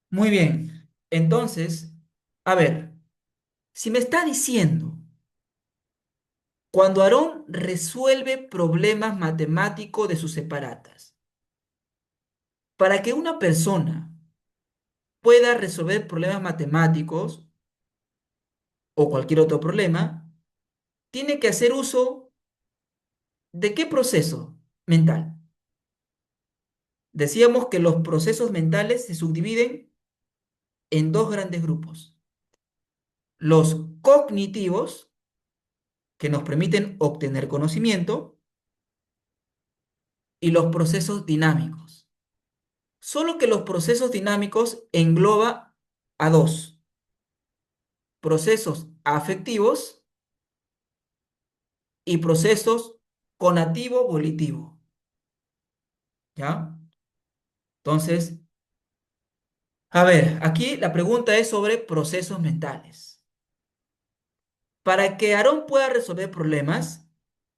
Muy bien. Entonces, a ver, si me está diciendo, cuando Aarón resuelve problemas matemáticos de sus separatas, para que una persona pueda resolver problemas matemáticos o cualquier otro problema, tiene que hacer uso de qué proceso mental. Decíamos que los procesos mentales se subdividen en dos grandes grupos. Los cognitivos, que nos permiten obtener conocimiento, y los procesos dinámicos. Solo que los procesos dinámicos engloba a dos procesos afectivos y procesos conativo-volitivo. ¿Ya? Entonces, a ver, aquí la pregunta es sobre procesos mentales. Para que Aarón pueda resolver problemas,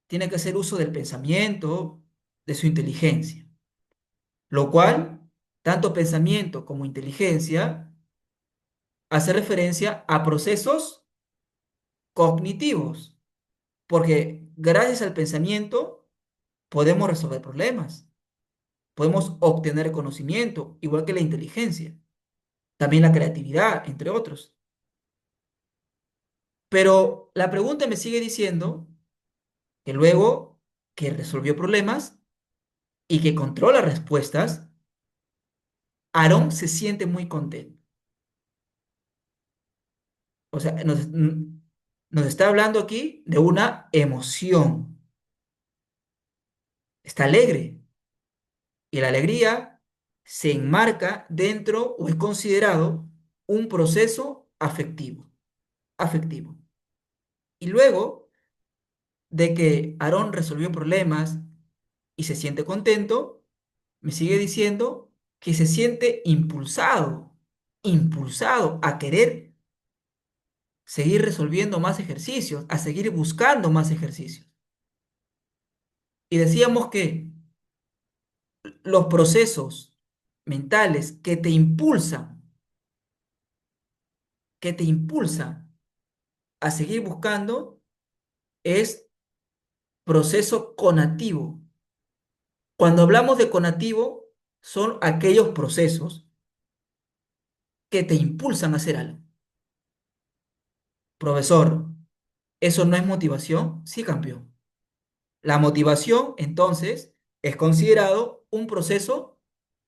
tiene que hacer uso del pensamiento, de su inteligencia, lo cual, tanto pensamiento como inteligencia, hace referencia a procesos cognitivos, porque gracias al pensamiento podemos resolver problemas, podemos obtener conocimiento, igual que la inteligencia, también la creatividad, entre otros. Pero la pregunta me sigue diciendo que luego que resolvió problemas y que controla respuestas, Aarón se siente muy contento. O sea, nos está hablando aquí de una emoción. Está alegre. Y la alegría se enmarca dentro o es considerado un proceso afectivo. Afectivo. Y luego de que Aarón resolvió problemas y se siente contento, me sigue diciendo que se siente impulsado, impulsado a querer seguir resolviendo más ejercicios, a seguir buscando más ejercicios. Y decíamos que los procesos mentales que te impulsan a seguir buscando, es proceso conativo. Cuando hablamos de conativo, son aquellos procesos que te impulsan a hacer algo. Profesor, ¿eso no es motivación? Sí, campeón. La motivación, entonces, es considerado un proceso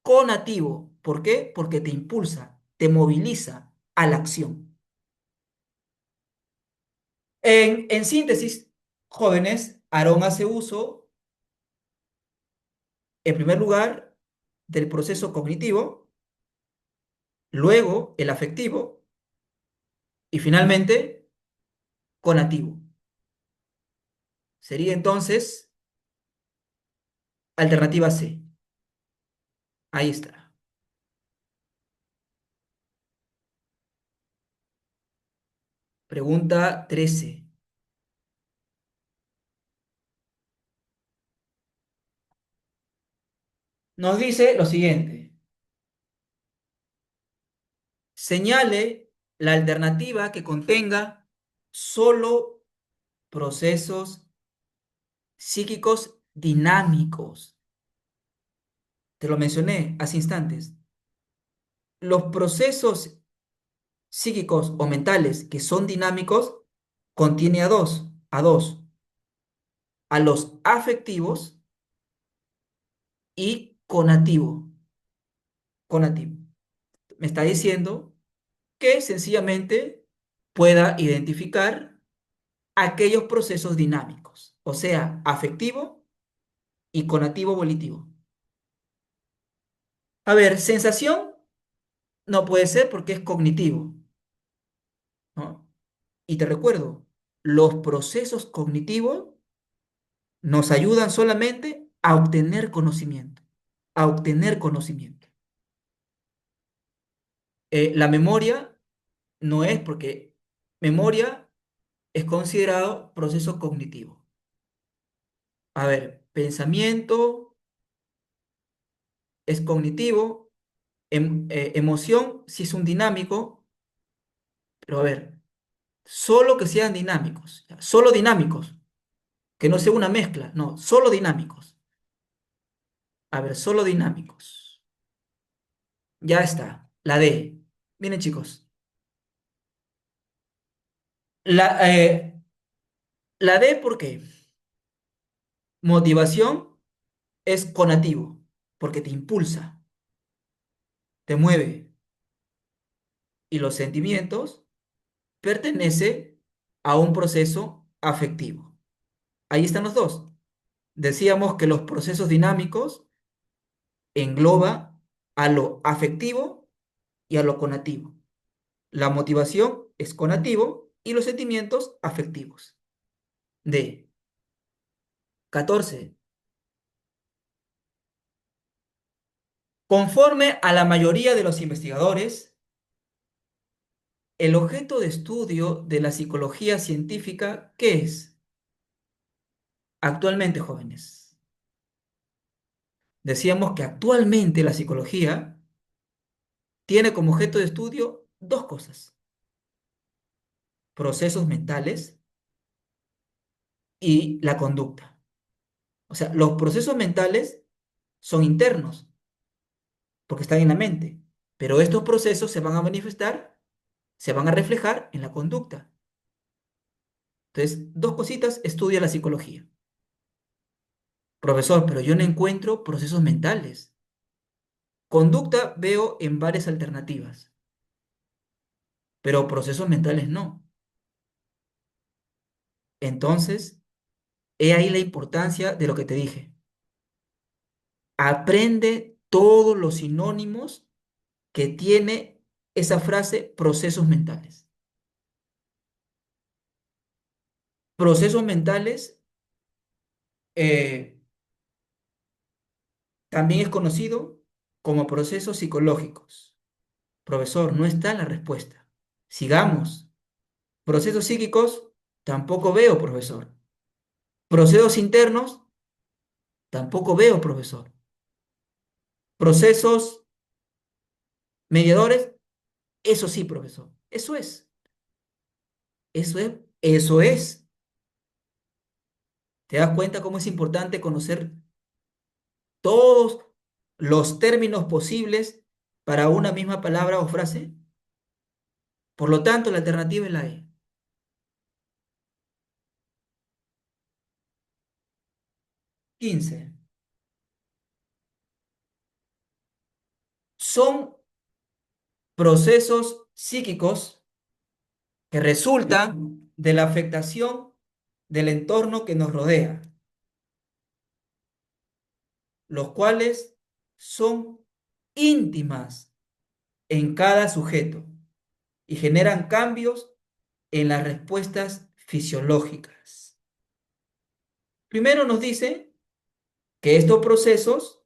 conativo. ¿Por qué? Porque te impulsa, te moviliza a la acción. En síntesis, jóvenes, Aarón hace uso, en primer lugar, del proceso cognitivo, luego el afectivo y finalmente conativo. Sería entonces alternativa C. Ahí está. Pregunta 13. Nos dice lo siguiente. Señale la alternativa que contenga solo procesos psíquicos dinámicos. Te lo mencioné hace instantes. Los procesos psíquicos o mentales que son dinámicos contiene a los afectivos y conativo. Me está diciendo que sencillamente pueda identificar aquellos procesos dinámicos, o sea, afectivo y conativo volitivo. A ver, sensación no puede ser porque es cognitivo, ¿no? Y te recuerdo, los procesos cognitivos nos ayudan solamente a obtener conocimiento, a obtener conocimiento. La memoria no es porque memoria es considerado proceso cognitivo. A ver, pensamiento es cognitivo, emoción sí es un dinámico, pero a ver, solo que sean dinámicos, ¿ya? Solo dinámicos, que no sea una mezcla, no, solo dinámicos. A ver, solo dinámicos. Ya está, la D. Miren chicos, la, eh, la D, ¿por qué? Motivación es conativo, porque te impulsa, te mueve, y los sentimientos pertenece a un proceso afectivo. Ahí están los dos. Decíamos que los procesos dinámicos engloba a lo afectivo y a lo conativo. La motivación es conativo y los sentimientos afectivos. D. 14. Conforme a la mayoría de los investigadores, el objeto de estudio de la psicología científica, ¿qué es? Actualmente, jóvenes. Decíamos que actualmente la psicología tiene como objeto de estudio dos cosas: procesos mentales y la conducta. O sea, los procesos mentales son internos porque están en la mente, pero estos procesos se van a manifestar, se van a reflejar en la conducta. Entonces, dos cositas estudia la psicología. Profesor, pero yo no encuentro procesos mentales. Conducta veo en varias alternativas, pero procesos mentales no. Entonces, he ahí la importancia de lo que te dije. Aprende todos los sinónimos que tiene esa frase procesos mentales. Procesos mentales eh, también es conocido como procesos psicológicos. Profesor, no está la respuesta. Sigamos. Procesos psíquicos, tampoco veo, profesor. Procesos internos, tampoco veo, profesor. Procesos mediadores, eso sí, profesor. Eso es. Eso es. Eso es. ¿Te das cuenta cómo es importante conocer todos los términos posibles para una misma palabra o frase? Por lo tanto, la alternativa es la E. 15. Son procesos psíquicos que resultan de la afectación del entorno que nos rodea, los cuales son íntimas en cada sujeto y generan cambios en las respuestas fisiológicas. Primero nos dice que estos procesos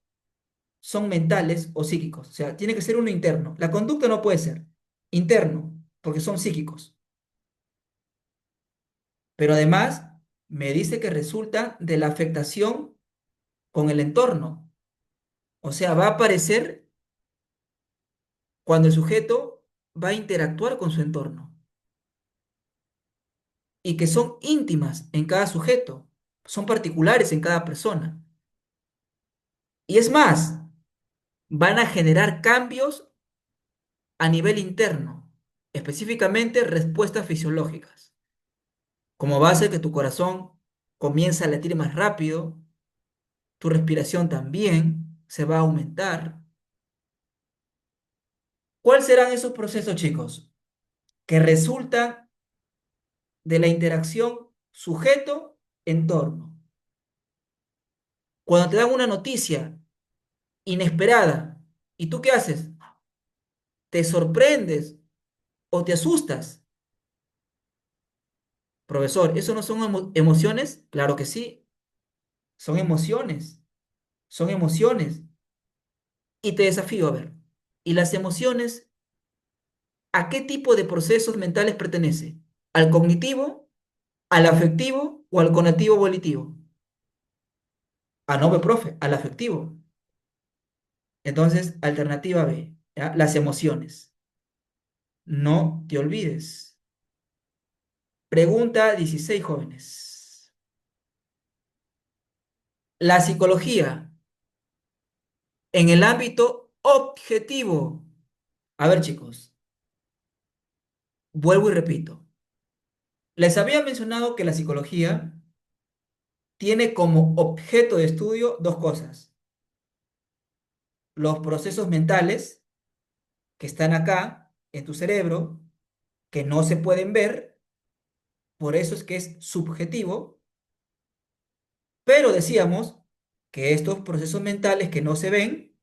son mentales o psíquicos, o sea, tiene que ser uno interno. La conducta no puede ser interno, porque son psíquicos. Pero además me dice que resulta de la afectación con el entorno. O sea, va a aparecer cuando el sujeto va a interactuar con su entorno y que son íntimas en cada sujeto, son particulares en cada persona. Y es más, van a generar cambios a nivel interno, específicamente respuestas fisiológicas, como va a hacer que tu corazón comience a latir más rápido, tu respiración también se va a aumentar. ¿Cuáles serán esos procesos, chicos? Que resultan de la interacción sujeto-entorno. Cuando te dan una noticia inesperada, ¿y tú qué haces? ¿Te sorprendes o te asustas? Profesor, ¿eso no son emociones? Claro que sí, son emociones, son emociones. Y te desafío a ver, ¿y las emociones a qué tipo de procesos mentales pertenece? ¿Al cognitivo, al afectivo o al conectivo volitivo? Ah, no, profe, al afectivo. Entonces, alternativa B, ¿ya? Las emociones. No te olvides. Pregunta 16, jóvenes. La psicología en el ámbito objetivo. A ver, chicos, vuelvo y repito. Les había mencionado que la psicología tiene como objeto de estudio dos cosas: los procesos mentales que están acá en tu cerebro, que no se pueden ver, por eso es que es subjetivo, pero decíamos que estos procesos mentales que no se ven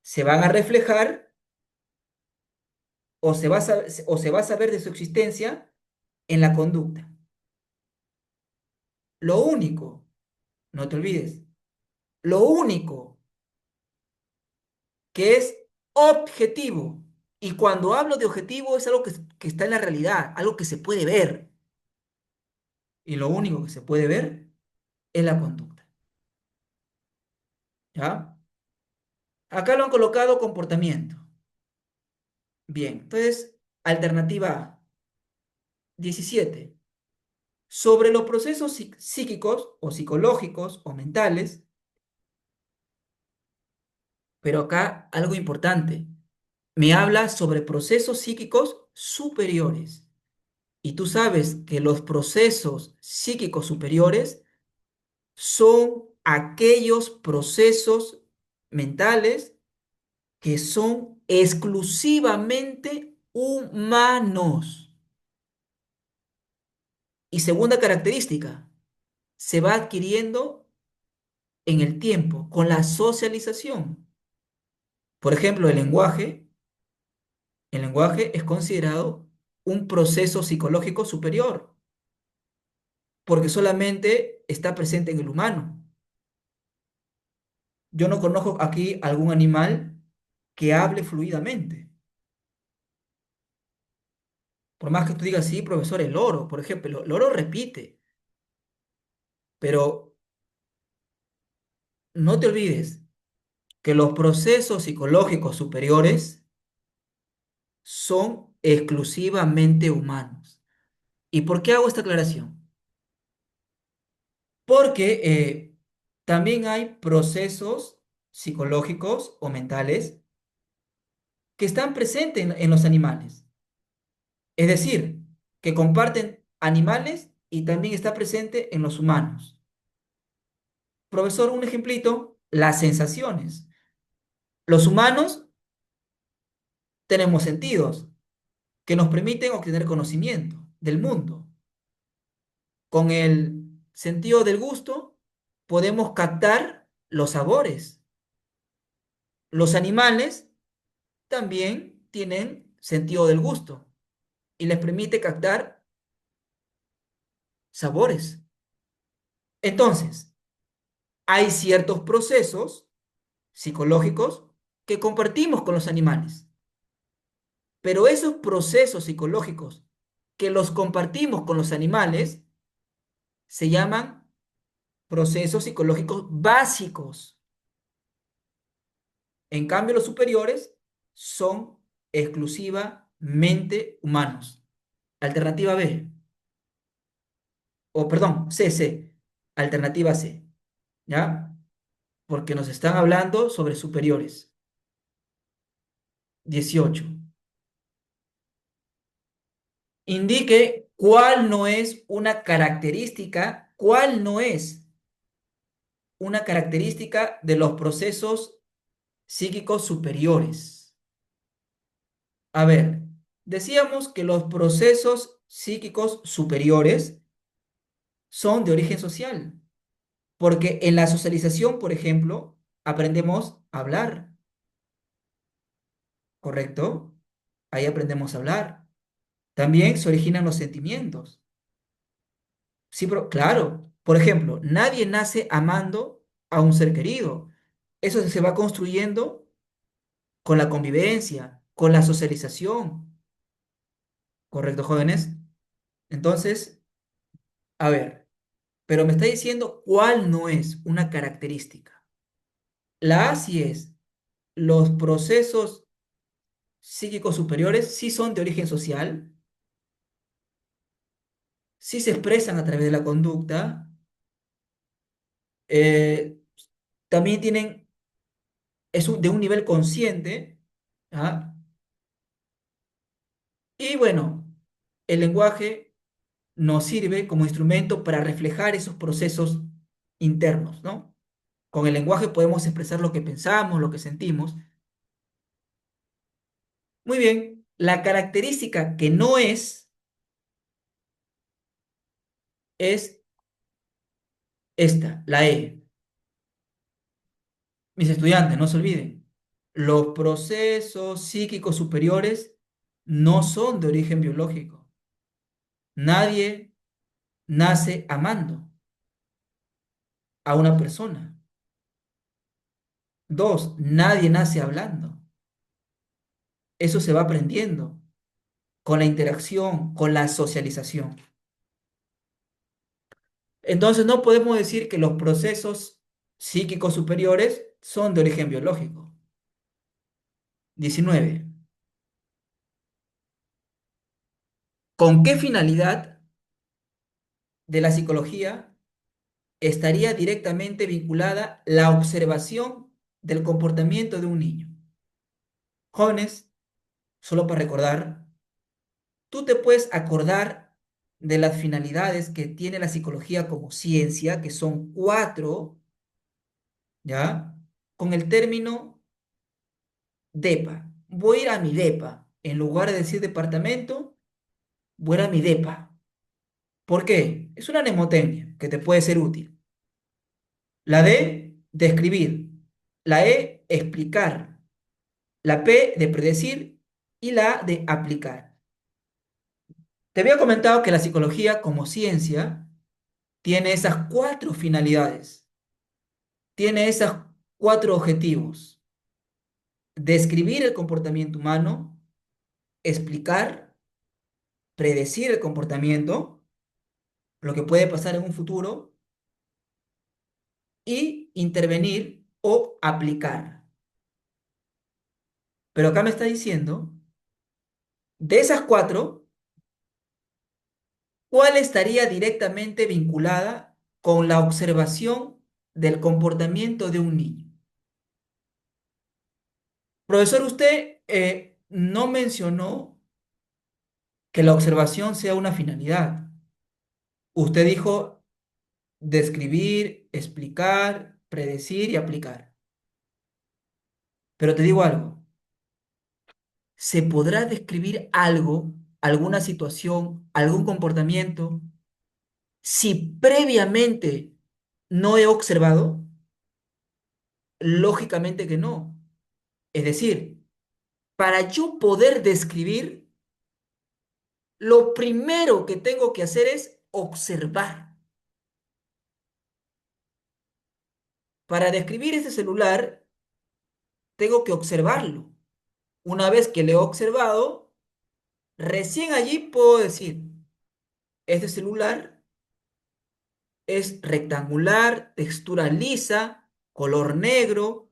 se van a reflejar o se va a saber de su existencia en la conducta. Lo único, no te olvides, lo único que es objetivo, y cuando hablo de objetivo es algo que está en la realidad, algo que se puede ver, y lo único que se puede ver es la conducta, ¿ya? Acá lo han colocado comportamiento. Bien, entonces, alternativa A, 17. Sobre los procesos psíquicos o psicológicos o mentales, pero acá algo importante, me habla sobre procesos psíquicos superiores. Y tú sabes que los procesos psíquicos superiores son aquellos procesos mentales que son exclusivamente humanos. Y segunda característica, se va adquiriendo en el tiempo, con la socialización. Por ejemplo, el lenguaje es considerado un proceso psicológico superior, porque solamente está presente en el humano. Yo no conozco aquí algún animal que hable fluidamente. Por más que tú digas, sí, profesor, el loro, por ejemplo, el loro repite, pero no te olvides que los procesos psicológicos superiores son exclusivamente humanos. ¿Y por qué hago esta aclaración? Porque también hay procesos psicológicos o mentales que están presentes en los animales. Es decir, que comparten animales y también está presente en los humanos. Profesor, un ejemplito, las sensaciones. Los humanos tenemos sentidos que nos permiten obtener conocimiento del mundo. Con el sentido del gusto podemos captar los sabores. Los animales también tienen sentido del gusto y les permite captar sabores. Entonces, hay ciertos procesos psicológicos que compartimos con los animales, pero esos procesos psicológicos que los compartimos con los animales se llaman procesos psicológicos básicos. En cambio, los superiores son exclusivamente humanos. Alternativa B, o perdón, C. Alternativa C, ¿ya? Porque nos están hablando sobre superiores. 18. Indique cuál no es una característica de los procesos psíquicos superiores. A ver, decíamos que los procesos psíquicos superiores son de origen social, porque en la socialización, por ejemplo, aprendemos a hablar, ¿correcto? Ahí aprendemos a hablar. También se originan los sentimientos. Sí, pero claro, por ejemplo, nadie nace amando a un ser querido. Eso se va construyendo con la convivencia, con la socialización, ¿correcto, jóvenes? Entonces, a ver, pero me está diciendo cuál no es una característica. La A sí es, los procesos psíquicos superiores sí son de origen social, sí se expresan a través de la conducta, eh, también tienen, de un nivel consciente, ¿ah? Y bueno, el lenguaje nos sirve como instrumento para reflejar esos procesos internos, ¿no? Con el lenguaje podemos expresar lo que pensamos, lo que sentimos. Muy bien, la característica que no es esta, la E. Mis estudiantes, no se olviden, los procesos psíquicos superiores no son de origen biológico. Nadie nace amando a una persona. Dos, nadie nace hablando. Eso se va aprendiendo con la interacción, con la socialización. Entonces no podemos decir que los procesos psíquicos superiores son de origen biológico. 19. ¿Con qué finalidad de la psicología estaría directamente vinculada la observación del comportamiento de un niño? Jóvenes, solo para recordar, tú te puedes acordar de las finalidades que tiene la psicología como ciencia, que son cuatro, ¿ya? Con el término DEPA. Voy a ir a mi DEPA. En lugar de decir departamento, voy a ir a mi DEPA. ¿Por qué? Es una mnemotecnia que te puede ser útil. La D, describir. La E, explicar. La P, de predecir. Y la A, de aplicar. Te había comentado que la psicología como ciencia tiene esas cuatro finalidades. Tiene esos cuatro objetivos. Describir el comportamiento humano, explicar, predecir el comportamiento, lo que puede pasar en un futuro, y intervenir o aplicar. Pero acá me está diciendo, de esas cuatro, ¿cuál estaría directamente vinculada con la observación del comportamiento de un niño? Profesor, usted no mencionó que la observación sea una finalidad. Usted dijo describir, explicar, predecir y aplicar. Pero te digo algo, ¿se podrá describir algo, alguna situación, algún comportamiento, si previamente no he observado? Lógicamente que no. Es decir, para yo poder describir, lo primero que tengo que hacer es observar. Para describir ese celular, tengo que observarlo. Una vez que lo he observado, recién allí puedo decir, este celular es rectangular, textura lisa, color negro,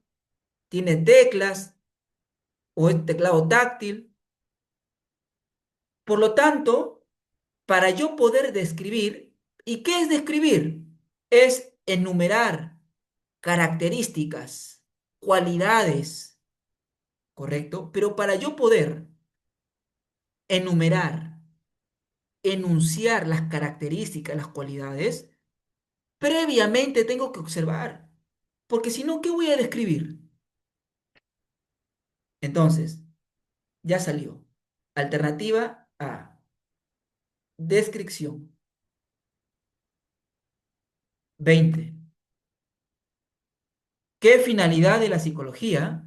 tiene teclas o es teclado táctil. Por lo tanto, para yo poder describir, ¿y qué es describir? Es enumerar características, cualidades, ¿correcto? Pero para yo poder enumerar, enunciar las características, las cualidades, previamente tengo que observar, porque si no, ¿qué voy a describir? Entonces, ya salió. Alternativa A, descripción. 20. ¿Qué finalidad de la psicología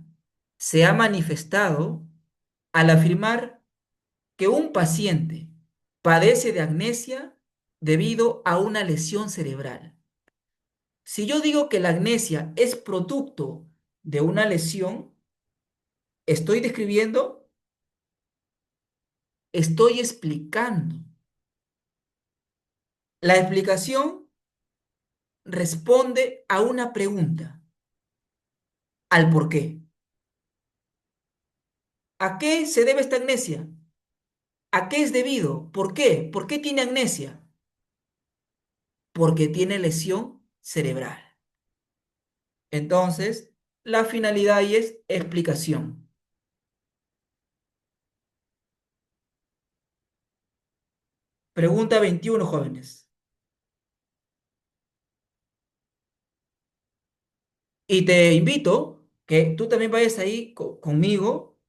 se ha manifestado al afirmar que un paciente padece de amnesia debido a una lesión cerebral? Si yo digo que la amnesia es producto de una lesión, estoy describiendo, estoy explicando. La explicación responde a una pregunta, al por qué. ¿A qué se debe esta amnesia? ¿A qué es debido? ¿Por qué? ¿Por qué tiene amnesia? Porque tiene lesión cerebral. Entonces, la finalidad ahí es explicación. Pregunta 21, jóvenes. Y te invito que tú también vayas ahí conmigo,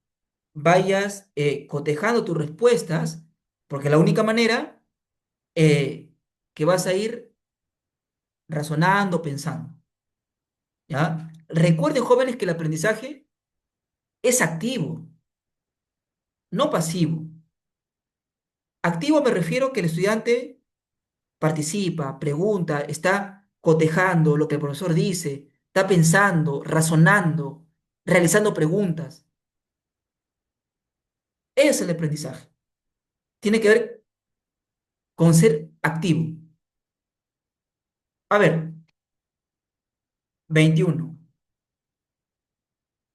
vayas cotejando tus respuestas, porque la única manera que vas a ir razonando, pensando, ¿ya? Recuerden, jóvenes, que el aprendizaje es activo, no pasivo. Activo me refiero que el estudiante participa, pregunta, está cotejando lo que el profesor dice, está pensando, razonando, realizando preguntas. Ese es el aprendizaje. Tiene que ver con ser activo. A ver, 21.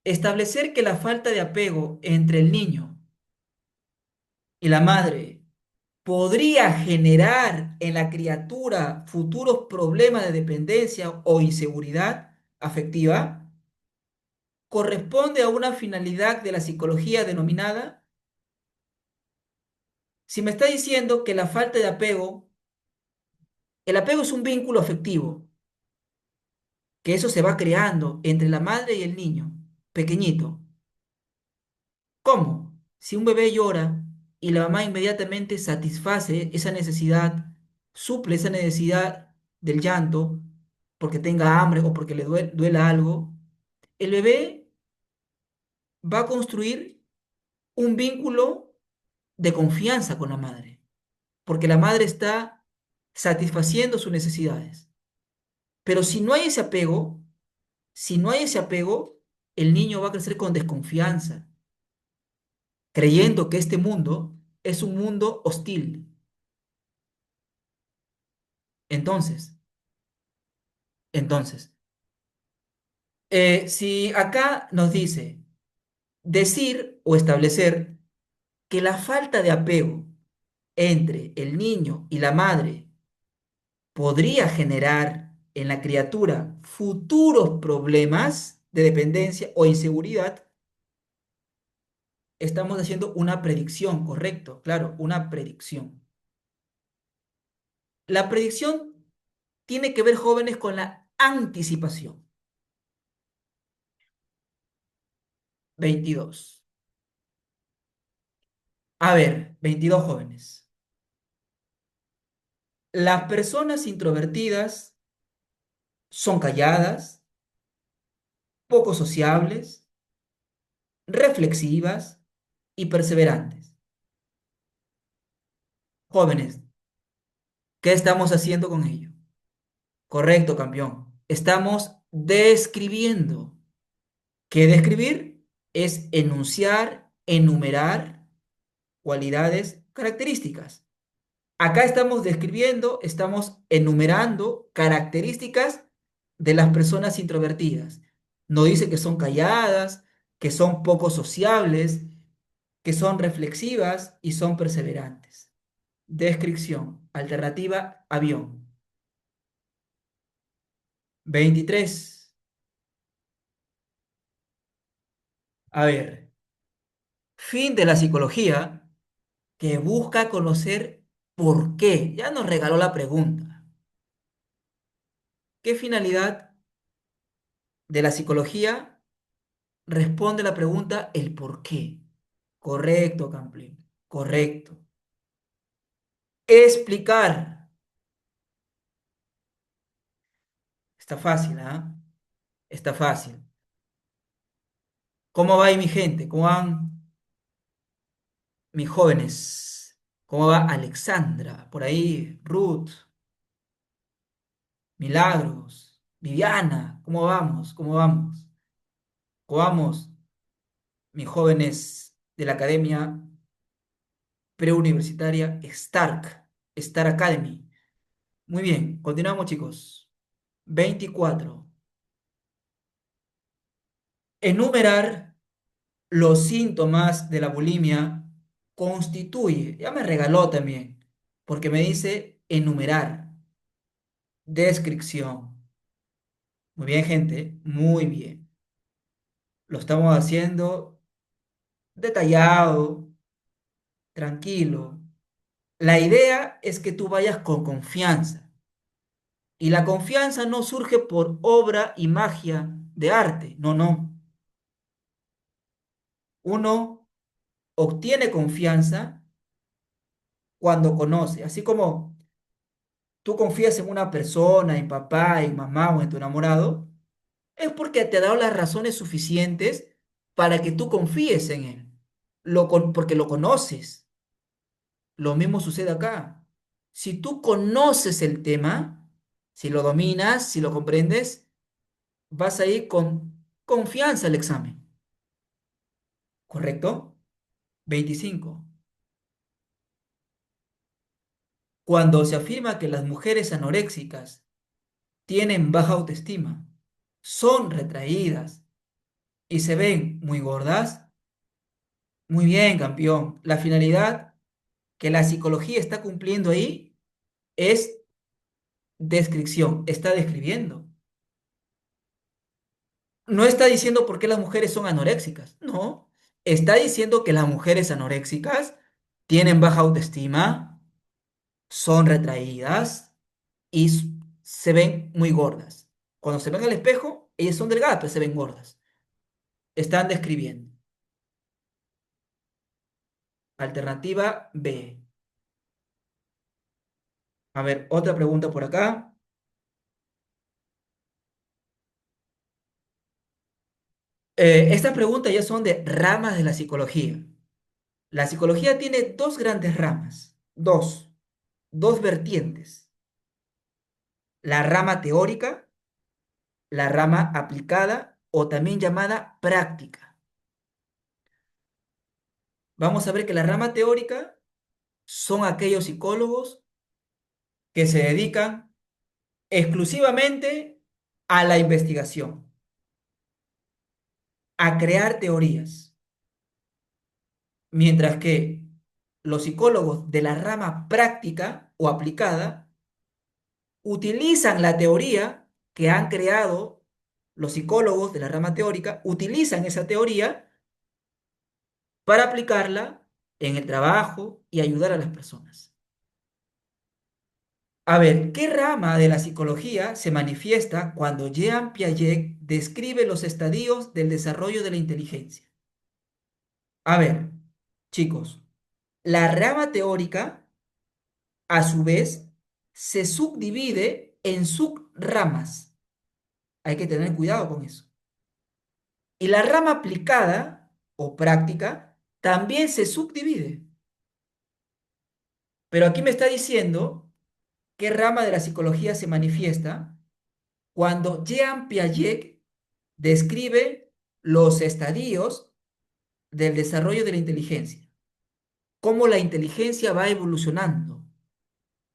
Establecer que la falta de apego entre el niño y la madre podría generar en la criatura futuros problemas de dependencia o inseguridad afectiva, corresponde a una finalidad de la psicología denominada, si me está diciendo que la falta de apego, el apego es un vínculo afectivo, que eso se va creando entre la madre y el niño, pequeñito. ¿Cómo? Si un bebé llora y la mamá inmediatamente satisface esa necesidad, suple esa necesidad del llanto, porque tenga hambre o porque le duela algo, el bebé va a construir un vínculo de confianza con la madre, porque la madre está satisfaciendo sus necesidades. Pero si no hay ese apego, si no hay ese apego, el niño va a crecer con desconfianza, creyendo que este mundo es un mundo hostil. Entonces, entonces, si acá nos dice decir o establecer que la falta de apego entre el niño y la madre podría generar en la criatura futuros problemas de dependencia o inseguridad, estamos haciendo una predicción, correcto, claro, una predicción. La predicción tiene que ver, jóvenes, con la anticipación. 22. A ver, 22 jóvenes. Las personas introvertidas son calladas, poco sociables, reflexivas y perseverantes. Jóvenes, ¿qué estamos haciendo con ello? Correcto, campeón. Estamos describiendo. ¿Qué describir? Es enunciar, enumerar cualidades, características. Acá estamos describiendo, estamos enumerando características de las personas introvertidas. No dice que son calladas, que son poco sociables, que son reflexivas y son perseverantes. Descripción. Alternativa, avión. 23. A ver, fin de la psicología que busca conocer por qué. Ya nos regaló la pregunta. ¿Qué finalidad de la psicología responde la pregunta el por qué? Correcto, Camplin. Correcto. Explicar. Está fácil, ¿ah? Está fácil. ¿Cómo va ahí mi gente? ¿Cómo van mis jóvenes? ¿Cómo va Alexandra? Por ahí, Ruth, Milagros, Viviana. ¿Cómo vamos? ¿Cómo vamos? ¿Cómo vamos, mis jóvenes de la Academia Preuniversitaria Stark, Star Academy? Muy bien, continuamos, chicos. 24. Enumerar los síntomas de la bulimia constituye, ya me regaló también, porque me dice enumerar, descripción. Muy bien, gente, muy bien. Lo estamos haciendo detallado, tranquilo. La idea es que tú vayas con confianza. Y la confianza no surge por obra y magia de arte. No, no. Uno obtiene confianza cuando conoce. Así como tú confías en una persona, en papá, en mamá o en tu enamorado, es porque te ha dado las razones suficientes para que tú confíes en él. Porque lo conoces. Lo mismo sucede acá. Si tú conoces el tema, si lo dominas, si lo comprendes, vas a ir con confianza al examen, ¿correcto? 25. Cuando se afirma que las mujeres anoréxicas tienen baja autoestima, son retraídas y se ven muy gordas, muy bien, campeón. La finalidad que la psicología está cumpliendo ahí es descripción, está describiendo. No está diciendo por qué las mujeres son anoréxicas, no. Está diciendo que las mujeres anoréxicas tienen baja autoestima, son retraídas y se ven muy gordas. Cuando se ven al espejo, ellas son delgadas, pero se ven gordas. Están describiendo. Alternativa B. A ver, otra pregunta por acá. Estas preguntas ya son de ramas de la psicología. La psicología tiene dos grandes ramas, dos vertientes. La rama teórica, la rama aplicada o también llamada práctica. Vamos a ver que la rama teórica son aquellos psicólogos que se dedican exclusivamente a la investigación, a crear teorías, mientras que los psicólogos de la rama práctica o aplicada utilizan la teoría que han creado los psicólogos de la rama teórica, utilizan esa teoría para aplicarla en el trabajo y ayudar a las personas. A ver, ¿qué rama de la psicología se manifiesta cuando Jean Piaget describe los estadios del desarrollo de la inteligencia? A ver, chicos, la rama teórica, a su vez, se subdivide en subramas. Hay que tener cuidado con eso. Y la rama aplicada o práctica también se subdivide. Pero aquí me está diciendo qué rama de la psicología se manifiesta cuando Jean Piaget describe los estadios del desarrollo de la inteligencia, cómo la inteligencia va evolucionando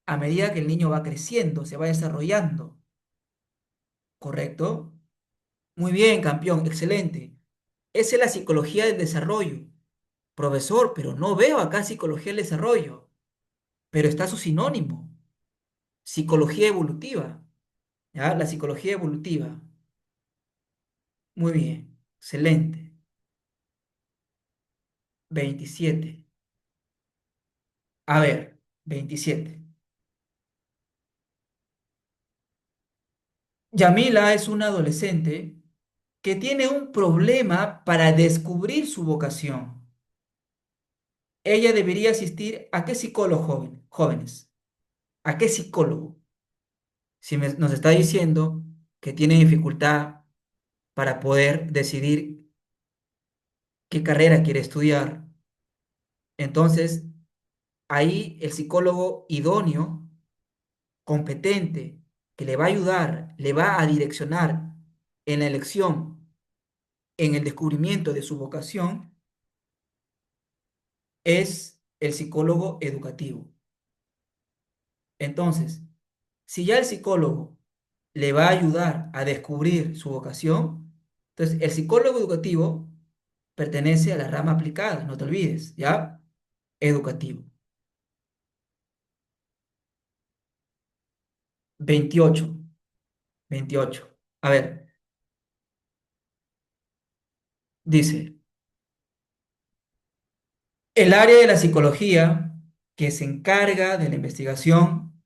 a medida que el niño va creciendo, se va desarrollando, ¿correcto? Muy bien, campeón, excelente. Esa es la psicología del desarrollo. Profesor, pero no veo acá psicología del desarrollo, pero está su sinónimo, psicología evolutiva, ¿ya? La psicología evolutiva. Muy bien, excelente. 27. A ver, 27. Yamila es una adolescente que tiene un problema para descubrir su vocación. Ella debería asistir a qué psicólogo jóvenes, ¿a qué psicólogo? Si nos está diciendo que tiene dificultad para poder decidir qué carrera quiere estudiar, entonces ahí el psicólogo idóneo, competente, que le va a ayudar, le va a direccionar en la elección, en el descubrimiento de su vocación, es el psicólogo educativo. Entonces, si ya el psicólogo le va a ayudar a descubrir su vocación, entonces el psicólogo educativo pertenece a la rama aplicada, no te olvides, ¿ya? Educativo. 28, 28. A ver, dice, el área de la psicología que se encarga de la investigación,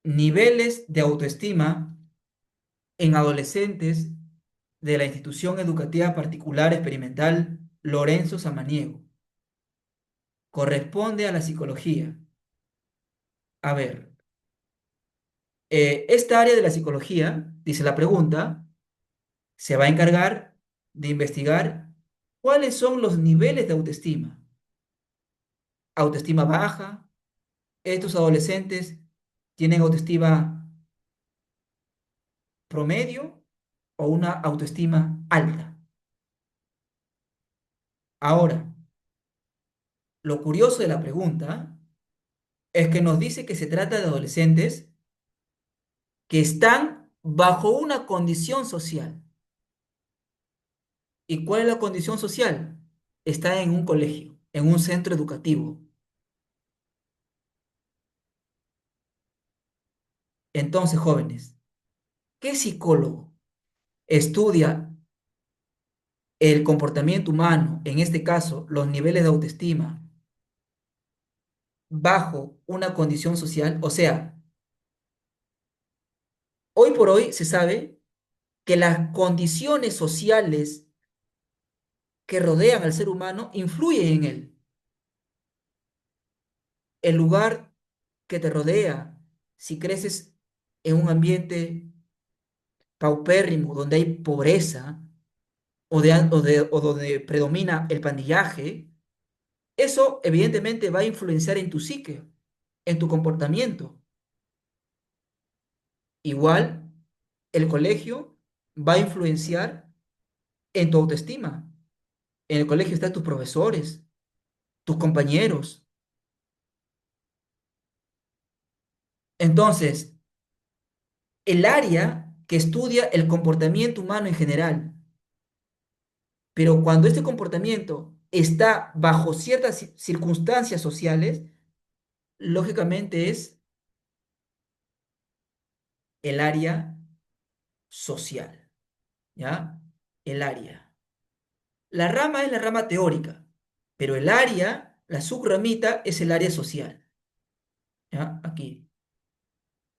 niveles de autoestima en adolescentes de la institución educativa particular experimental Lorenzo Samaniego. Corresponde a la psicología. A ver, esta área de la psicología, dice la pregunta, se va a encargar de investigar cuáles son los niveles de autoestima. autoestima baja, estos adolescentes tienen autoestima promedio o una autoestima alta. Ahora, lo curioso de la pregunta es que nos dice que se trata de adolescentes que están bajo una condición social. ¿Y cuál es la condición social? Está en un colegio, en un centro educativo. Entonces, jóvenes, ¿qué psicólogo estudia el comportamiento humano, en este caso, los niveles de autoestima, bajo una condición social? O sea, hoy por hoy se sabe que las condiciones sociales que rodean al ser humano influyen en él. El lugar que te rodea, si creces en un ambiente paupérrimo, donde hay pobreza o donde predomina el pandillaje, eso evidentemente va a influenciar en tu psique, en tu comportamiento. Igual, el colegio va a influenciar en tu autoestima. En el colegio están tus profesores, tus compañeros. Entonces, el área que estudia el comportamiento humano en general, pero cuando este comportamiento está bajo ciertas circunstancias sociales, lógicamente es el área social, ¿ya? El área. La rama es la rama teórica, pero el área, la subramita, es el área social, ¿ya? Aquí.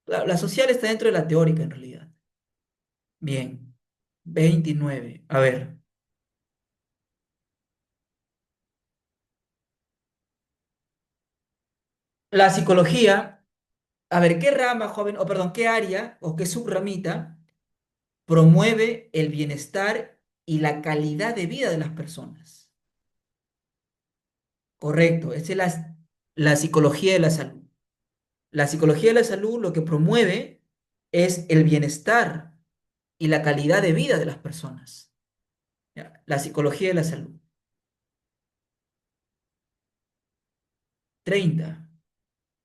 La social está dentro de la teórica en realidad. Bien. 29. A ver. La psicología, a ver, ¿qué rama, joven, o perdón, qué área o qué subramita promueve el bienestar y la calidad de vida de las personas? Correcto, esa es la psicología de la salud. La psicología de la salud lo que promueve es el bienestar y la calidad de vida de las personas. ¿Ya? La psicología de la salud. 30,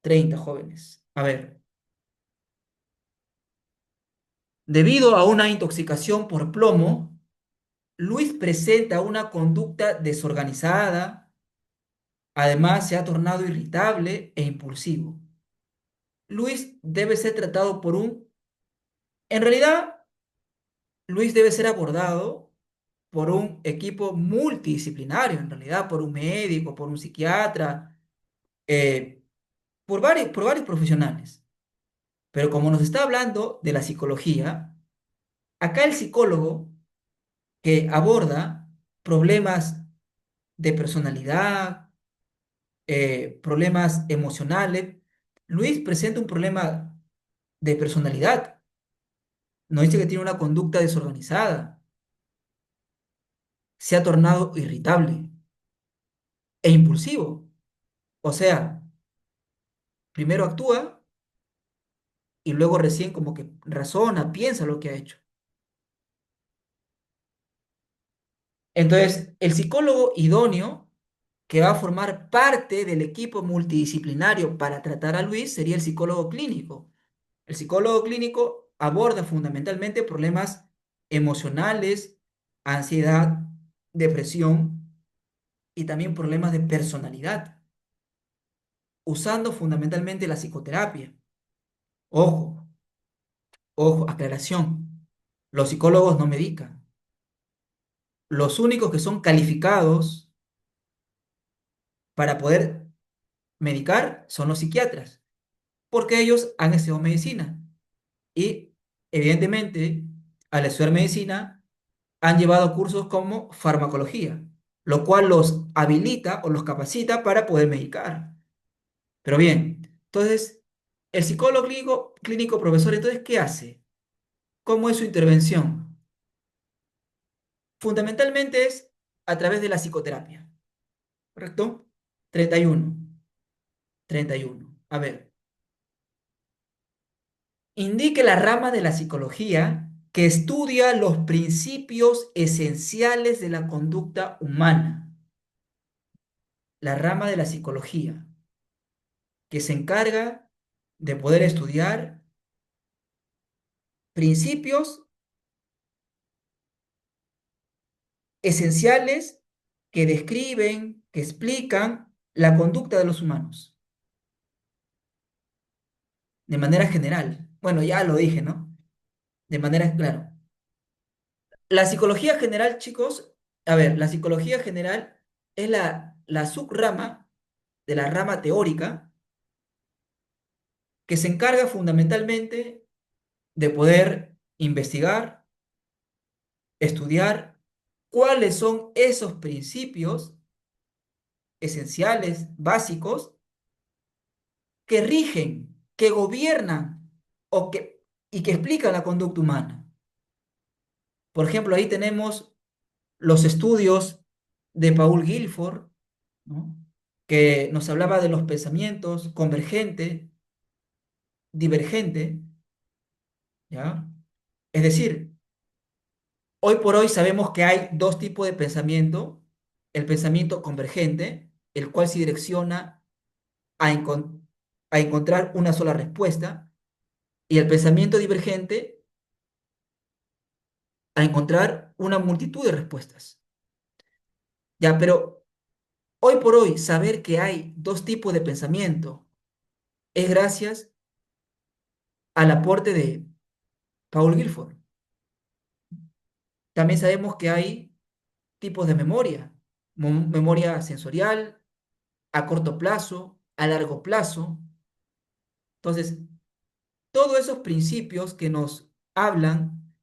30 jóvenes. A ver, debido a una intoxicación por plomo, Luis presenta una conducta desorganizada, además se ha tornado irritable e impulsivo. Luis debe ser tratado por un... En realidad, Luis debe ser abordado por un equipo multidisciplinario, en realidad, por un médico, por un psiquiatra, eh, por varios profesionales. Pero como nos está hablando de la psicología, acá el psicólogo que aborda problemas de personalidad, problemas emocionales, Luis presenta un problema de personalidad. Nos dice que tiene una conducta desorganizada, se ha tornado irritable e impulsivo. O sea, primero actúa y luego recién como que razona, piensa lo que ha hecho. Entonces, el psicólogo idóneo que va a formar parte del equipo multidisciplinario para tratar a Luis sería el psicólogo clínico. El psicólogo clínico aborda fundamentalmente problemas emocionales, ansiedad, depresión y también problemas de personalidad, usando fundamentalmente la psicoterapia. Ojo, ojo, aclaración. Los psicólogos no medican. Los únicos que son calificados para poder medicar son los psiquiatras, porque ellos han estudiado medicina y evidentemente al estudiar medicina han llevado cursos como farmacología, lo cual los habilita o los capacita para poder medicar. Pero bien, entonces, el psicólogo clínico profesor, entonces, ¿qué hace? ¿Cómo es su intervención? Fundamentalmente es a través de la psicoterapia, ¿correcto? 31. 31. A ver, indique la rama de la psicología que estudia los principios esenciales de la conducta humana. La rama de la psicología que se encarga de poder estudiar principios esenciales que describen, que explican la conducta de los humanos de manera general. Bueno, ya lo dije, ¿no? De manera, claro. La psicología general, chicos, a ver, la psicología general es la subrama de la rama teórica que se encarga fundamentalmente de poder investigar, estudiar cuáles son esos principios esenciales, básicos, que rigen, que gobiernan y que explican la conducta humana. Por ejemplo, ahí tenemos los estudios de Paul Guilford, ¿no? Que nos hablaba de los pensamientos convergente, divergente, ¿ya? Es decir, hoy por hoy sabemos que hay dos tipos de pensamiento: el pensamiento convergente, el cual se direcciona a, a encontrar una sola respuesta, y el pensamiento divergente a encontrar una multitud de respuestas. Ya, pero hoy por hoy saber que hay dos tipos de pensamiento es gracias al aporte de Paul Guilford. También sabemos que hay tipos de memoria: memoria sensorial, a corto plazo, a largo plazo. Entonces, todos esos principios que nos hablan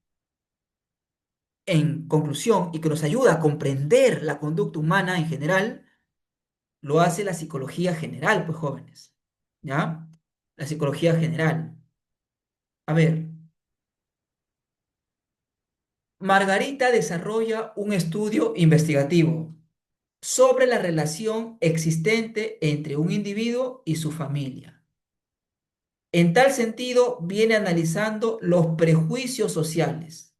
en conclusión y que nos ayuda a comprender la conducta humana en general, lo hace la psicología general, pues jóvenes. ¿Ya? La psicología general. A ver, Margarita desarrolla un estudio investigativo sobre la relación existente entre un individuo y su familia. En tal sentido, viene analizando los prejuicios sociales,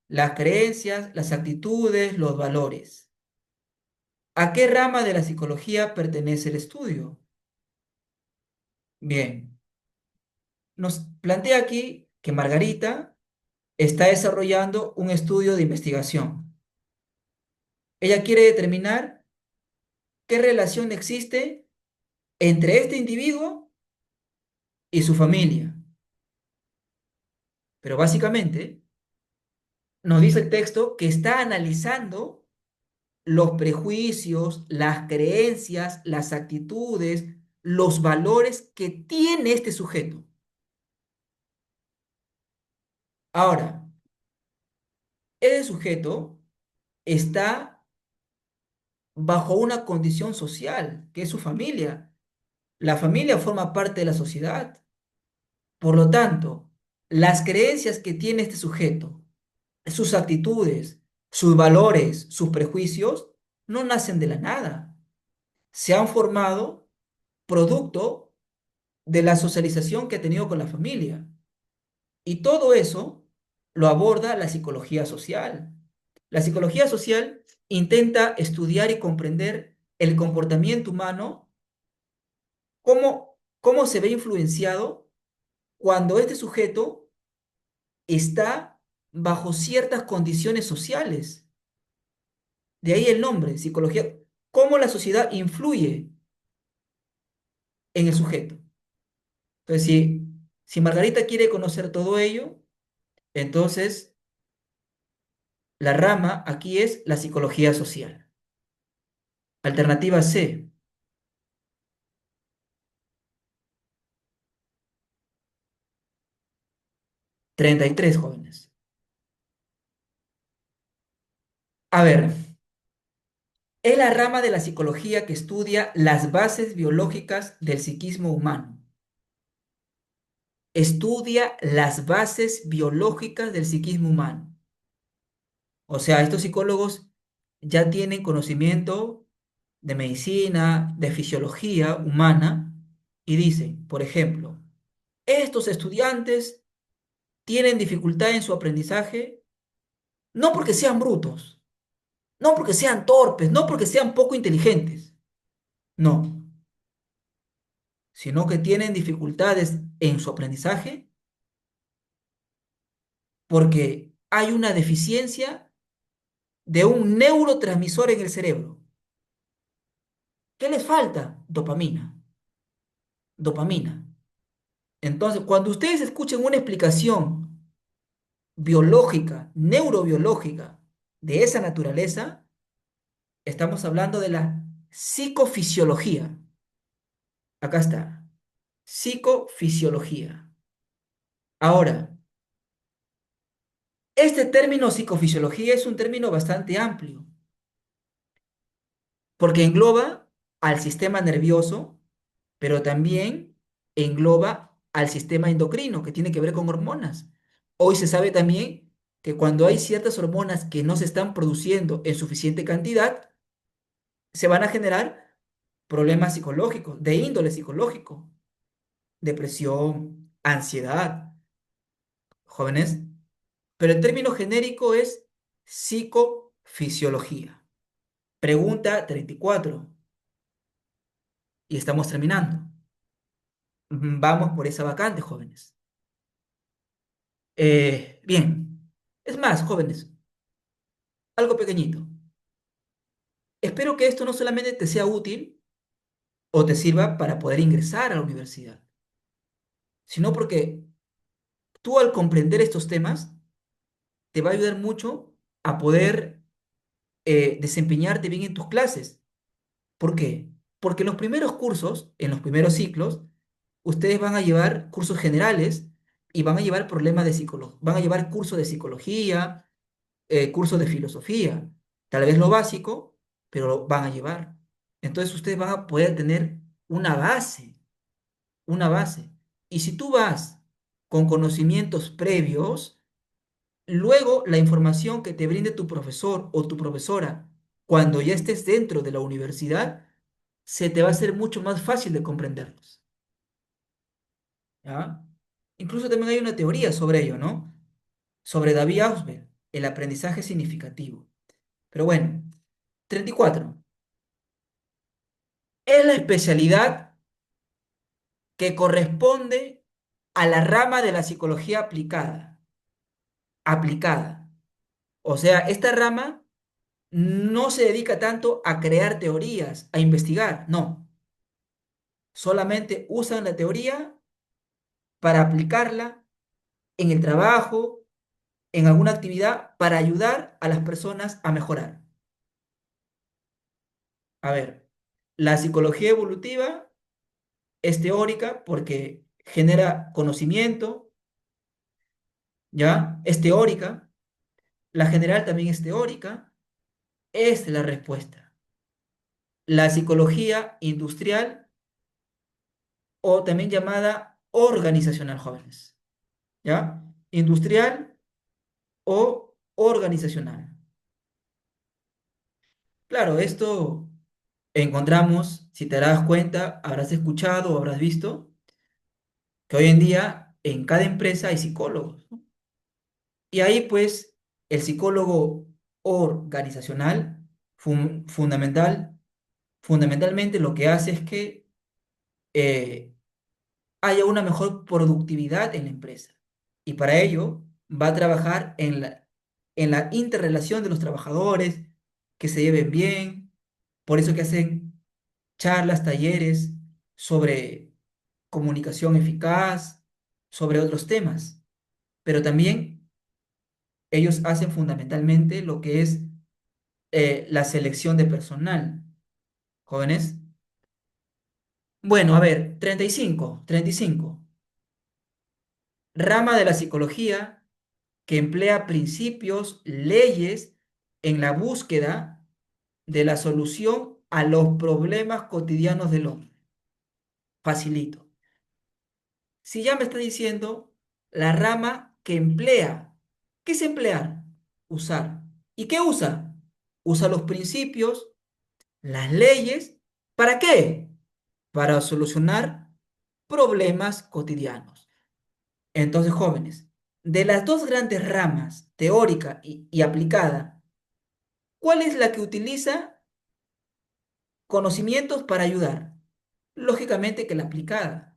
las creencias, las actitudes, los valores. ¿A qué rama de la psicología pertenece el estudio? Bien, nos plantea aquí que Margarita está desarrollando un estudio de investigación. Ella quiere determinar qué relación existe entre este individuo y su familia. Pero básicamente nos dice el texto que está analizando los prejuicios, las creencias, las actitudes, los valores que tiene este sujeto. Ahora, ese sujeto está bajo una condición social, que es su familia. La familia forma parte de la sociedad. Por lo tanto, las creencias que tiene este sujeto, sus actitudes, sus valores, sus prejuicios, no nacen de la nada. Se han formado producto de la socialización que ha tenido con la familia. Y todo eso lo aborda la psicología social. La psicología social intenta estudiar y comprender el comportamiento humano, cómo se ve influenciado cuando este sujeto está bajo ciertas condiciones sociales. De ahí el nombre, psicología, cómo la sociedad influye en el sujeto. Entonces, si Margarita quiere conocer todo ello, entonces la rama aquí es la psicología social. Alternativa C, 33 jóvenes. A ver, es la rama de la psicología que estudia las bases biológicas del psiquismo humano. Estudia las bases biológicas del psiquismo humano. O sea, estos psicólogos ya tienen conocimiento de medicina, de fisiología humana, y dicen, por ejemplo, estos estudiantes tienen dificultad en su aprendizaje, no porque sean brutos, no porque sean torpes, no porque sean poco inteligentes, no, sino que tienen dificultades en su aprendizaje porque hay una deficiencia de un neurotransmisor en el cerebro. ¿Qué les falta? Dopamina, dopamina. Entonces, cuando ustedes escuchen una explicación biológica, neurobiológica de esa naturaleza, estamos hablando de la psicofisiología. Acá está, psicofisiología. Ahora, este término psicofisiología es un término bastante amplio, porque engloba al sistema nervioso, pero también engloba al sistema endocrino, que tiene que ver con hormonas. Hoy se sabe también que cuando hay ciertas hormonas que no se están produciendo en suficiente cantidad, se van a generar problemas psicológicos, de índole psicológico, depresión, ansiedad, jóvenes. Pero el término genérico es psicofisiología. Pregunta 34 y estamos terminando. Vamos por esa vacante, jóvenes. Bien, es más, jóvenes, algo pequeñito. Espero que esto no solamente te sea útil o te sirva para poder ingresar a la universidad, sino porque tú al comprender estos temas te va a ayudar mucho a poder desempeñarte bien en tus clases. ¿Por qué? Porque en los primeros cursos, en los primeros ciclos, ustedes van a llevar cursos generales y van a llevar problemas de psicología, van a llevar cursos de psicología, cursos de filosofía, tal vez lo básico, pero lo van a llevar. Entonces ustedes van a poder tener una base, una base. Y si tú vas con conocimientos previos, luego la información que te brinde tu profesor o tu profesora cuando ya estés dentro de la universidad, se te va a hacer mucho más fácil de comprenderlos. ¿Ya? Incluso también hay una teoría sobre ello, ¿no? Sobre David Ausubel, el aprendizaje significativo. Pero bueno, 34. Es la especialidad que corresponde a la rama de la psicología aplicada. Aplicada. O sea, esta rama no se dedica tanto a crear teorías, a investigar, no. Solamente usan la teoría para aplicarla en el trabajo, en alguna actividad, para ayudar a las personas a mejorar. A ver, la psicología evolutiva es teórica porque genera conocimiento, ¿ya? Es teórica. La general también es teórica. Es la respuesta. La psicología industrial o también llamada organizacional, jóvenes. ¿Ya? Industrial o organizacional. Claro, esto encontramos, si te das cuenta, habrás escuchado o habrás visto que hoy en día en cada empresa hay psicólogos, ¿no? Y ahí pues el psicólogo organizacional fundamental, fundamentalmente lo que hace es que eh, haya una mejor productividad en la empresa. Y para ello va a trabajar en la interrelación de los trabajadores, que se lleven bien, por eso que hacen charlas, talleres sobre comunicación eficaz, sobre otros temas. Pero también ellos hacen fundamentalmente lo que es la selección de personal. Jóvenes. Bueno, a ver, 35. Rama de la psicología que emplea principios, leyes en la búsqueda de la solución a los problemas cotidianos del hombre. Facilito. Si ya me está diciendo la rama que emplea, ¿qué es emplear? Usar. ¿Y qué usa? Usa los principios, las leyes. ¿Para qué? Para solucionar problemas cotidianos. Entonces, jóvenes, de las dos grandes ramas, teórica y aplicada, ¿cuál es la que utiliza conocimientos para ayudar? Lógicamente que la aplicada.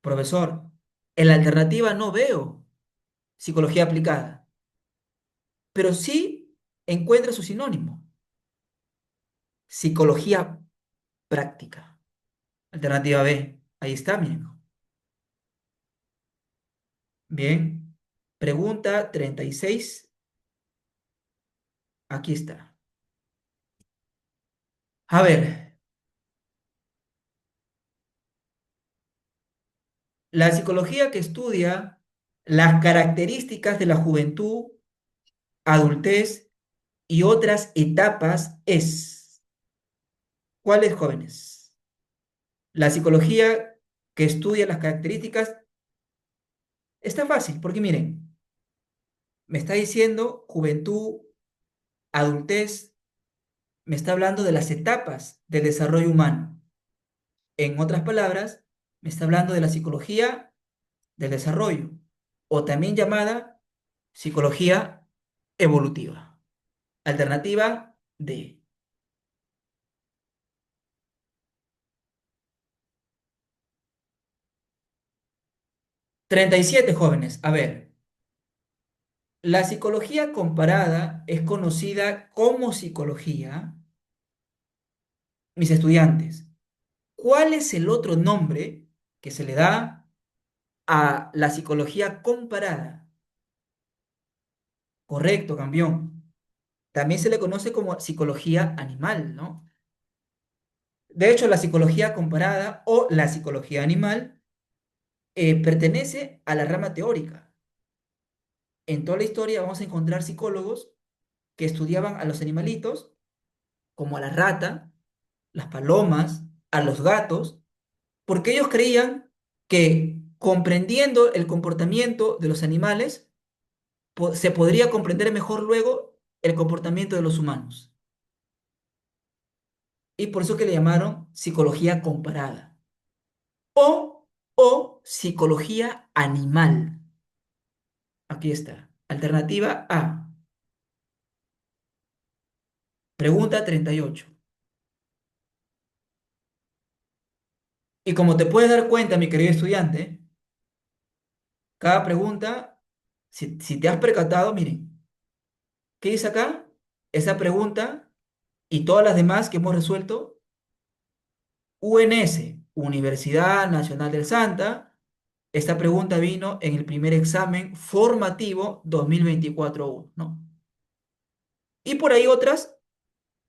Profesor, en la alternativa no veo psicología aplicada, pero sí encuentra su sinónimo, psicología práctica. Alternativa B, ahí está, miren. Bien, pregunta 36, aquí está. A ver, la psicología que estudia las características de la juventud, adultez y otras etapas es, ¿cuáles jóvenes? La psicología que estudia las características está fácil, porque miren, me está diciendo juventud, adultez, me está hablando de las etapas del desarrollo humano. En otras palabras, me está hablando de la psicología del desarrollo, o también llamada psicología evolutiva. Alternativa D. 37 jóvenes. A ver, la psicología comparada es conocida como psicología. Mis estudiantes, ¿cuál es el otro nombre que se le da a la psicología comparada? Correcto, campeón. También se le conoce como psicología animal, ¿no? De hecho, la psicología comparada o la psicología animal pertenece a la rama teórica. En toda la historia vamos a encontrar psicólogos que estudiaban a los animalitos, como a la rata, las palomas, a los gatos, porque ellos creían que comprendiendo el comportamiento de los animales, se podría comprender mejor luego el comportamiento de los humanos. Y por eso que le llamaron psicología comparada o psicología animal. Aquí está. Alternativa A. Pregunta 38. Y como te puedes dar cuenta, mi querido estudiante, cada pregunta, si te has percatado, miren, ¿qué dice acá? Esa pregunta y todas las demás que hemos resuelto, UNS, Universidad Nacional del Santa. Esta pregunta vino en el primer examen formativo 2024-1, ¿no? Y por ahí otras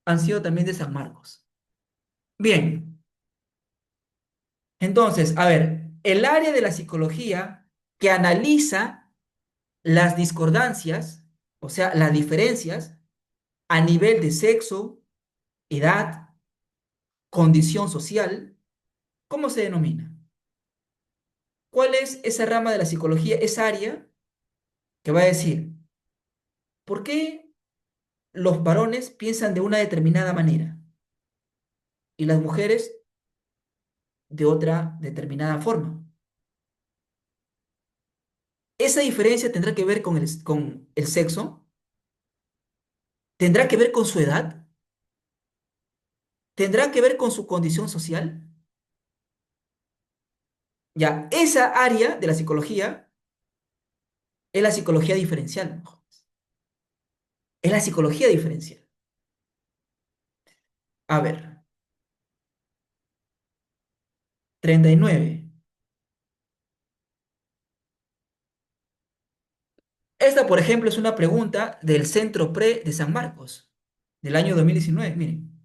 han sido también de San Marcos. Bien, entonces, a ver, el área de la psicología que analiza las discordancias, o sea, las diferencias a nivel de sexo, edad, condición social, ¿cómo se denomina? ¿Cuál es esa rama de la psicología, esa área que va a decir, ¿por qué los varones piensan de una determinada manera y las mujeres de otra determinada forma? Esa diferencia tendrá que ver con el sexo, tendrá que ver con su edad, tendrá que ver con su condición social. Ya, esa área de la psicología es la psicología diferencial. Es la psicología diferencial. A ver, 39. Esta, por ejemplo, es una pregunta del Centro PRE de San Marcos, del año 2019. Miren,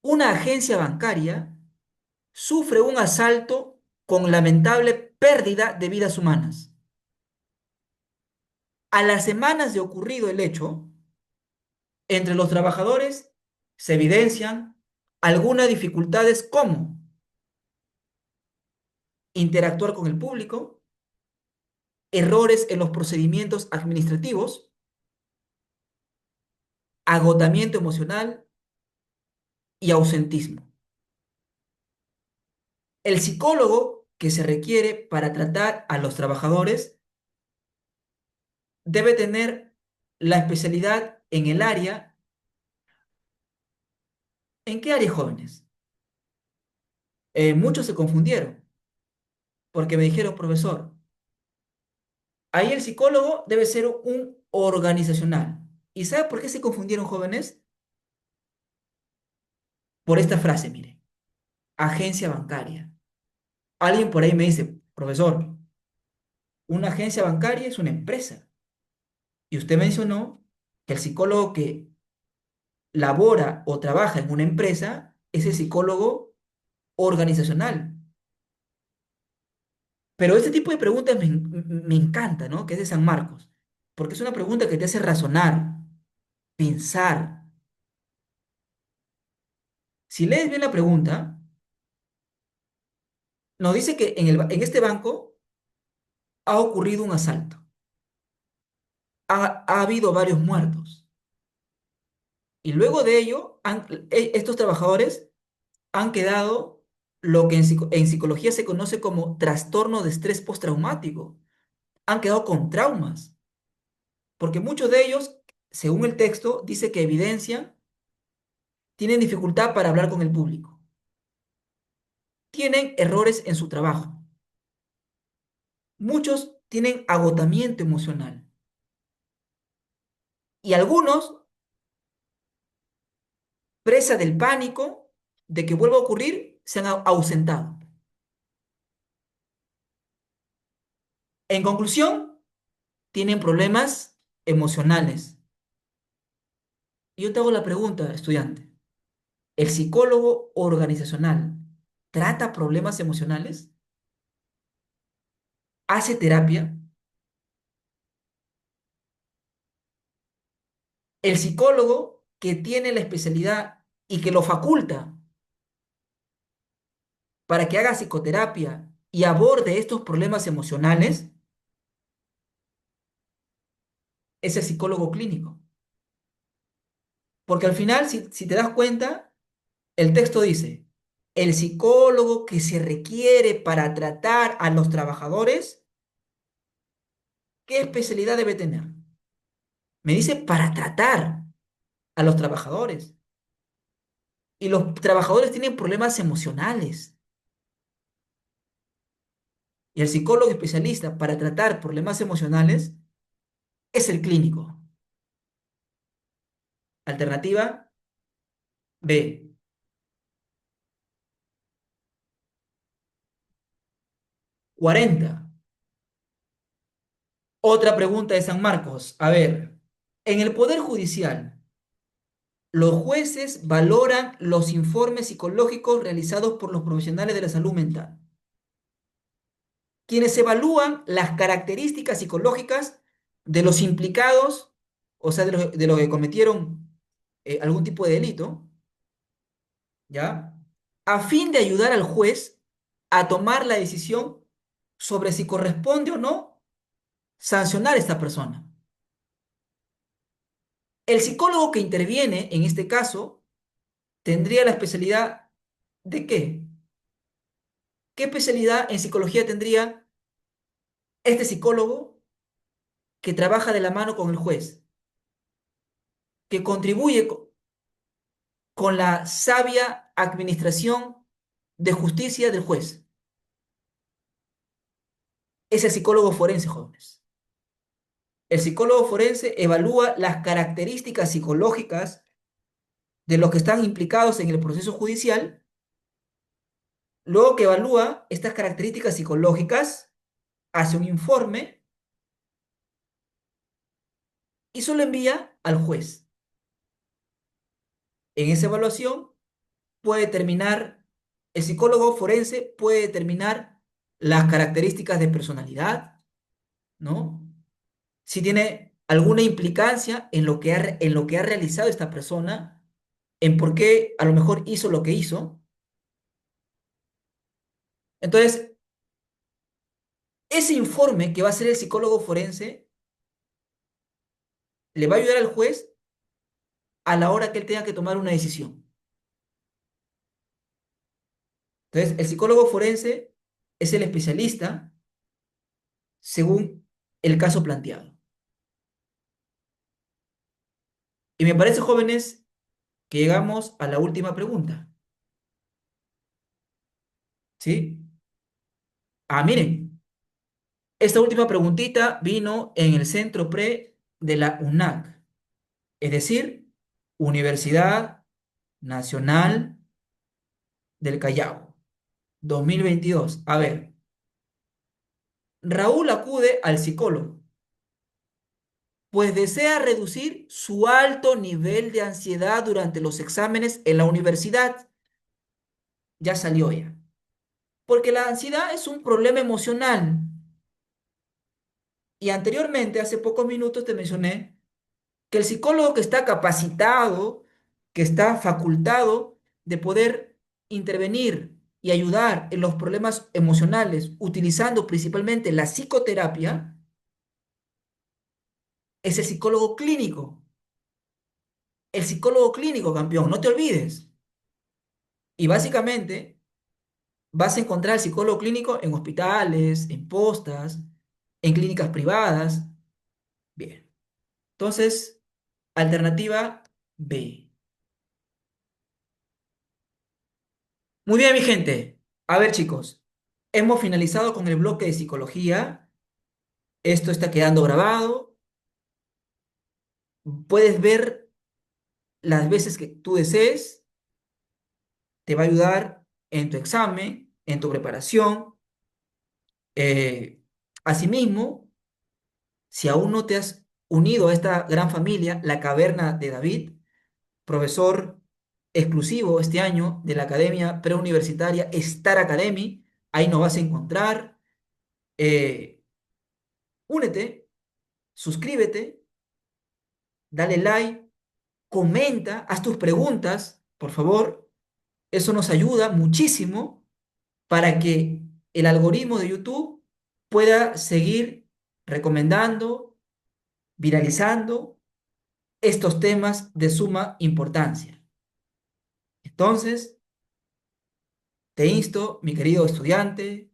una agencia bancaria sufre un asalto con lamentable pérdida de vidas humanas. A las semanas de ocurrido el hecho, entre los trabajadores se evidencian algunas dificultades como interactuar con el público, errores en los procedimientos administrativos, agotamiento emocional y ausentismo. El psicólogo que se requiere para tratar a los trabajadores debe tener la especialidad en el área. ¿En qué área, jóvenes? Muchos se confundieron porque me dijeron, profesor, ahí el psicólogo debe ser un organizacional. ¿Y sabe por qué se confundieron, jóvenes? Por esta frase, mire, agencia bancaria. Alguien por ahí me dice, profesor, una agencia bancaria es una empresa. Y usted mencionó que el psicólogo que labora o trabaja en una empresa es el psicólogo organizacional. Pero este tipo de preguntas me encanta, ¿no? Que es de San Marcos, porque es una pregunta que te hace razonar, pensar. Si lees bien la pregunta, nos dice que en este banco ha ocurrido un asalto. Ha habido varios muertos. Y luego de ello, estos trabajadores han quedado lo que en psicología se conoce como trastorno de estrés postraumático. Han quedado con traumas, porque muchos de ellos, según el texto, dice que evidencian, tienen dificultad para hablar con el público, tienen errores en su trabajo, muchos tienen agotamiento emocional y algunos, presa del pánico de que vuelva a ocurrir, se han ausentado. En conclusión, tienen problemas emocionales. Y yo te hago la pregunta, estudiante, ¿el psicólogo organizacional trata problemas emocionales? ¿Hace terapia? El psicólogo que tiene la especialidad y que lo faculta para que haga psicoterapia y aborde estos problemas emocionales es el psicólogo clínico. Porque al final, si te das cuenta, el texto dice, el psicólogo que se requiere para tratar a los trabajadores, ¿qué especialidad debe tener? Me dice para tratar a los trabajadores. Y los trabajadores tienen problemas emocionales. Y el psicólogo especialista para tratar problemas emocionales es el clínico. Alternativa B. 40. Otra pregunta de San Marcos. A ver, en el Poder Judicial, los jueces valoran los informes psicológicos realizados por los profesionales de la salud mental, quienes evalúan las características psicológicas de los implicados, o sea, de los que cometieron algún tipo de delito, ¿ya? A fin de ayudar al juez a tomar la decisión sobre si corresponde o no sancionar a esta persona. El psicólogo que interviene en este caso tendría la especialidad de qué? ¿Qué especialidad en psicología tendría este psicólogo que trabaja de la mano con el juez, que contribuye con la sabia administración de justicia del juez? Es el psicólogo forense, jóvenes. El psicólogo forense evalúa las características psicológicas de los que están implicados en el proceso judicial, luego que evalúa estas características psicológicas, hace un informe y se lo envía al juez. En esa evaluación puede determinar, el psicólogo forense puede determinar las características de personalidad, ¿no? Si tiene alguna implicancia en lo que ha realizado esta persona, en por qué a lo mejor hizo lo que hizo. Entonces, ese informe que va a hacer el psicólogo forense le va a ayudar al juez a la hora que él tenga que tomar una decisión. Entonces, el psicólogo forense es el especialista según el caso planteado. Y me parece, jóvenes, que llegamos a la última pregunta, ¿sí? Ah, miren, esta última preguntita vino en el centro pre de la UNAC, es decir, Universidad Nacional del Callao, 2022. A ver, Raúl acude al psicólogo, pues desea reducir su alto nivel de ansiedad durante los exámenes en la universidad. Ya salió ya. Porque la ansiedad es un problema emocional. Y anteriormente, hace pocos minutos, te mencioné que el psicólogo que está capacitado, que está facultado de poder intervenir y ayudar en los problemas emocionales, utilizando principalmente la psicoterapia, es el psicólogo clínico. El psicólogo clínico, campeón, no te olvides. Y básicamente vas a encontrar al psicólogo clínico en hospitales, en postas, en clínicas privadas. Bien. Entonces, alternativa B. Muy bien, mi gente. A ver, chicos, hemos finalizado con el bloque de psicología. Esto está quedando grabado. Puedes ver las veces que tú desees. Te va a ayudar en tu examen, en tu preparación. Eh, Asimismo, si aún no te has unido a esta gran familia, La Caverna de David, profesor exclusivo este año de la Academia Preuniversitaria Star Academy, ahí nos vas a encontrar. Eh, Únete, suscríbete, dale like, comenta, haz tus preguntas, por favor. Eso nos ayuda muchísimo para que el algoritmo de YouTube pueda seguir recomendando, viralizando estos temas de suma importancia. Entonces, te insto, mi querido estudiante,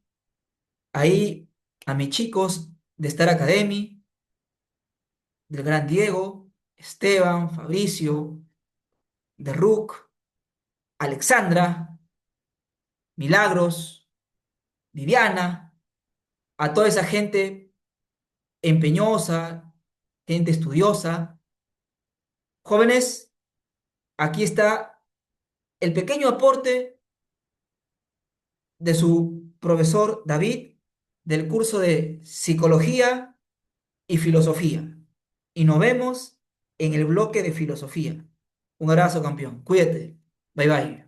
ahí a mis chicos de Star Academy, del gran Diego, Esteban, Fabricio, de Rook, Alexandra, Milagros, Viviana, a toda esa gente empeñosa, gente estudiosa. Jóvenes, aquí está el pequeño aporte de su profesor David del curso de Psicología y Filosofía. Y nos vemos en el bloque de Filosofía. Un abrazo, campeón. Cuídate. Bye bye.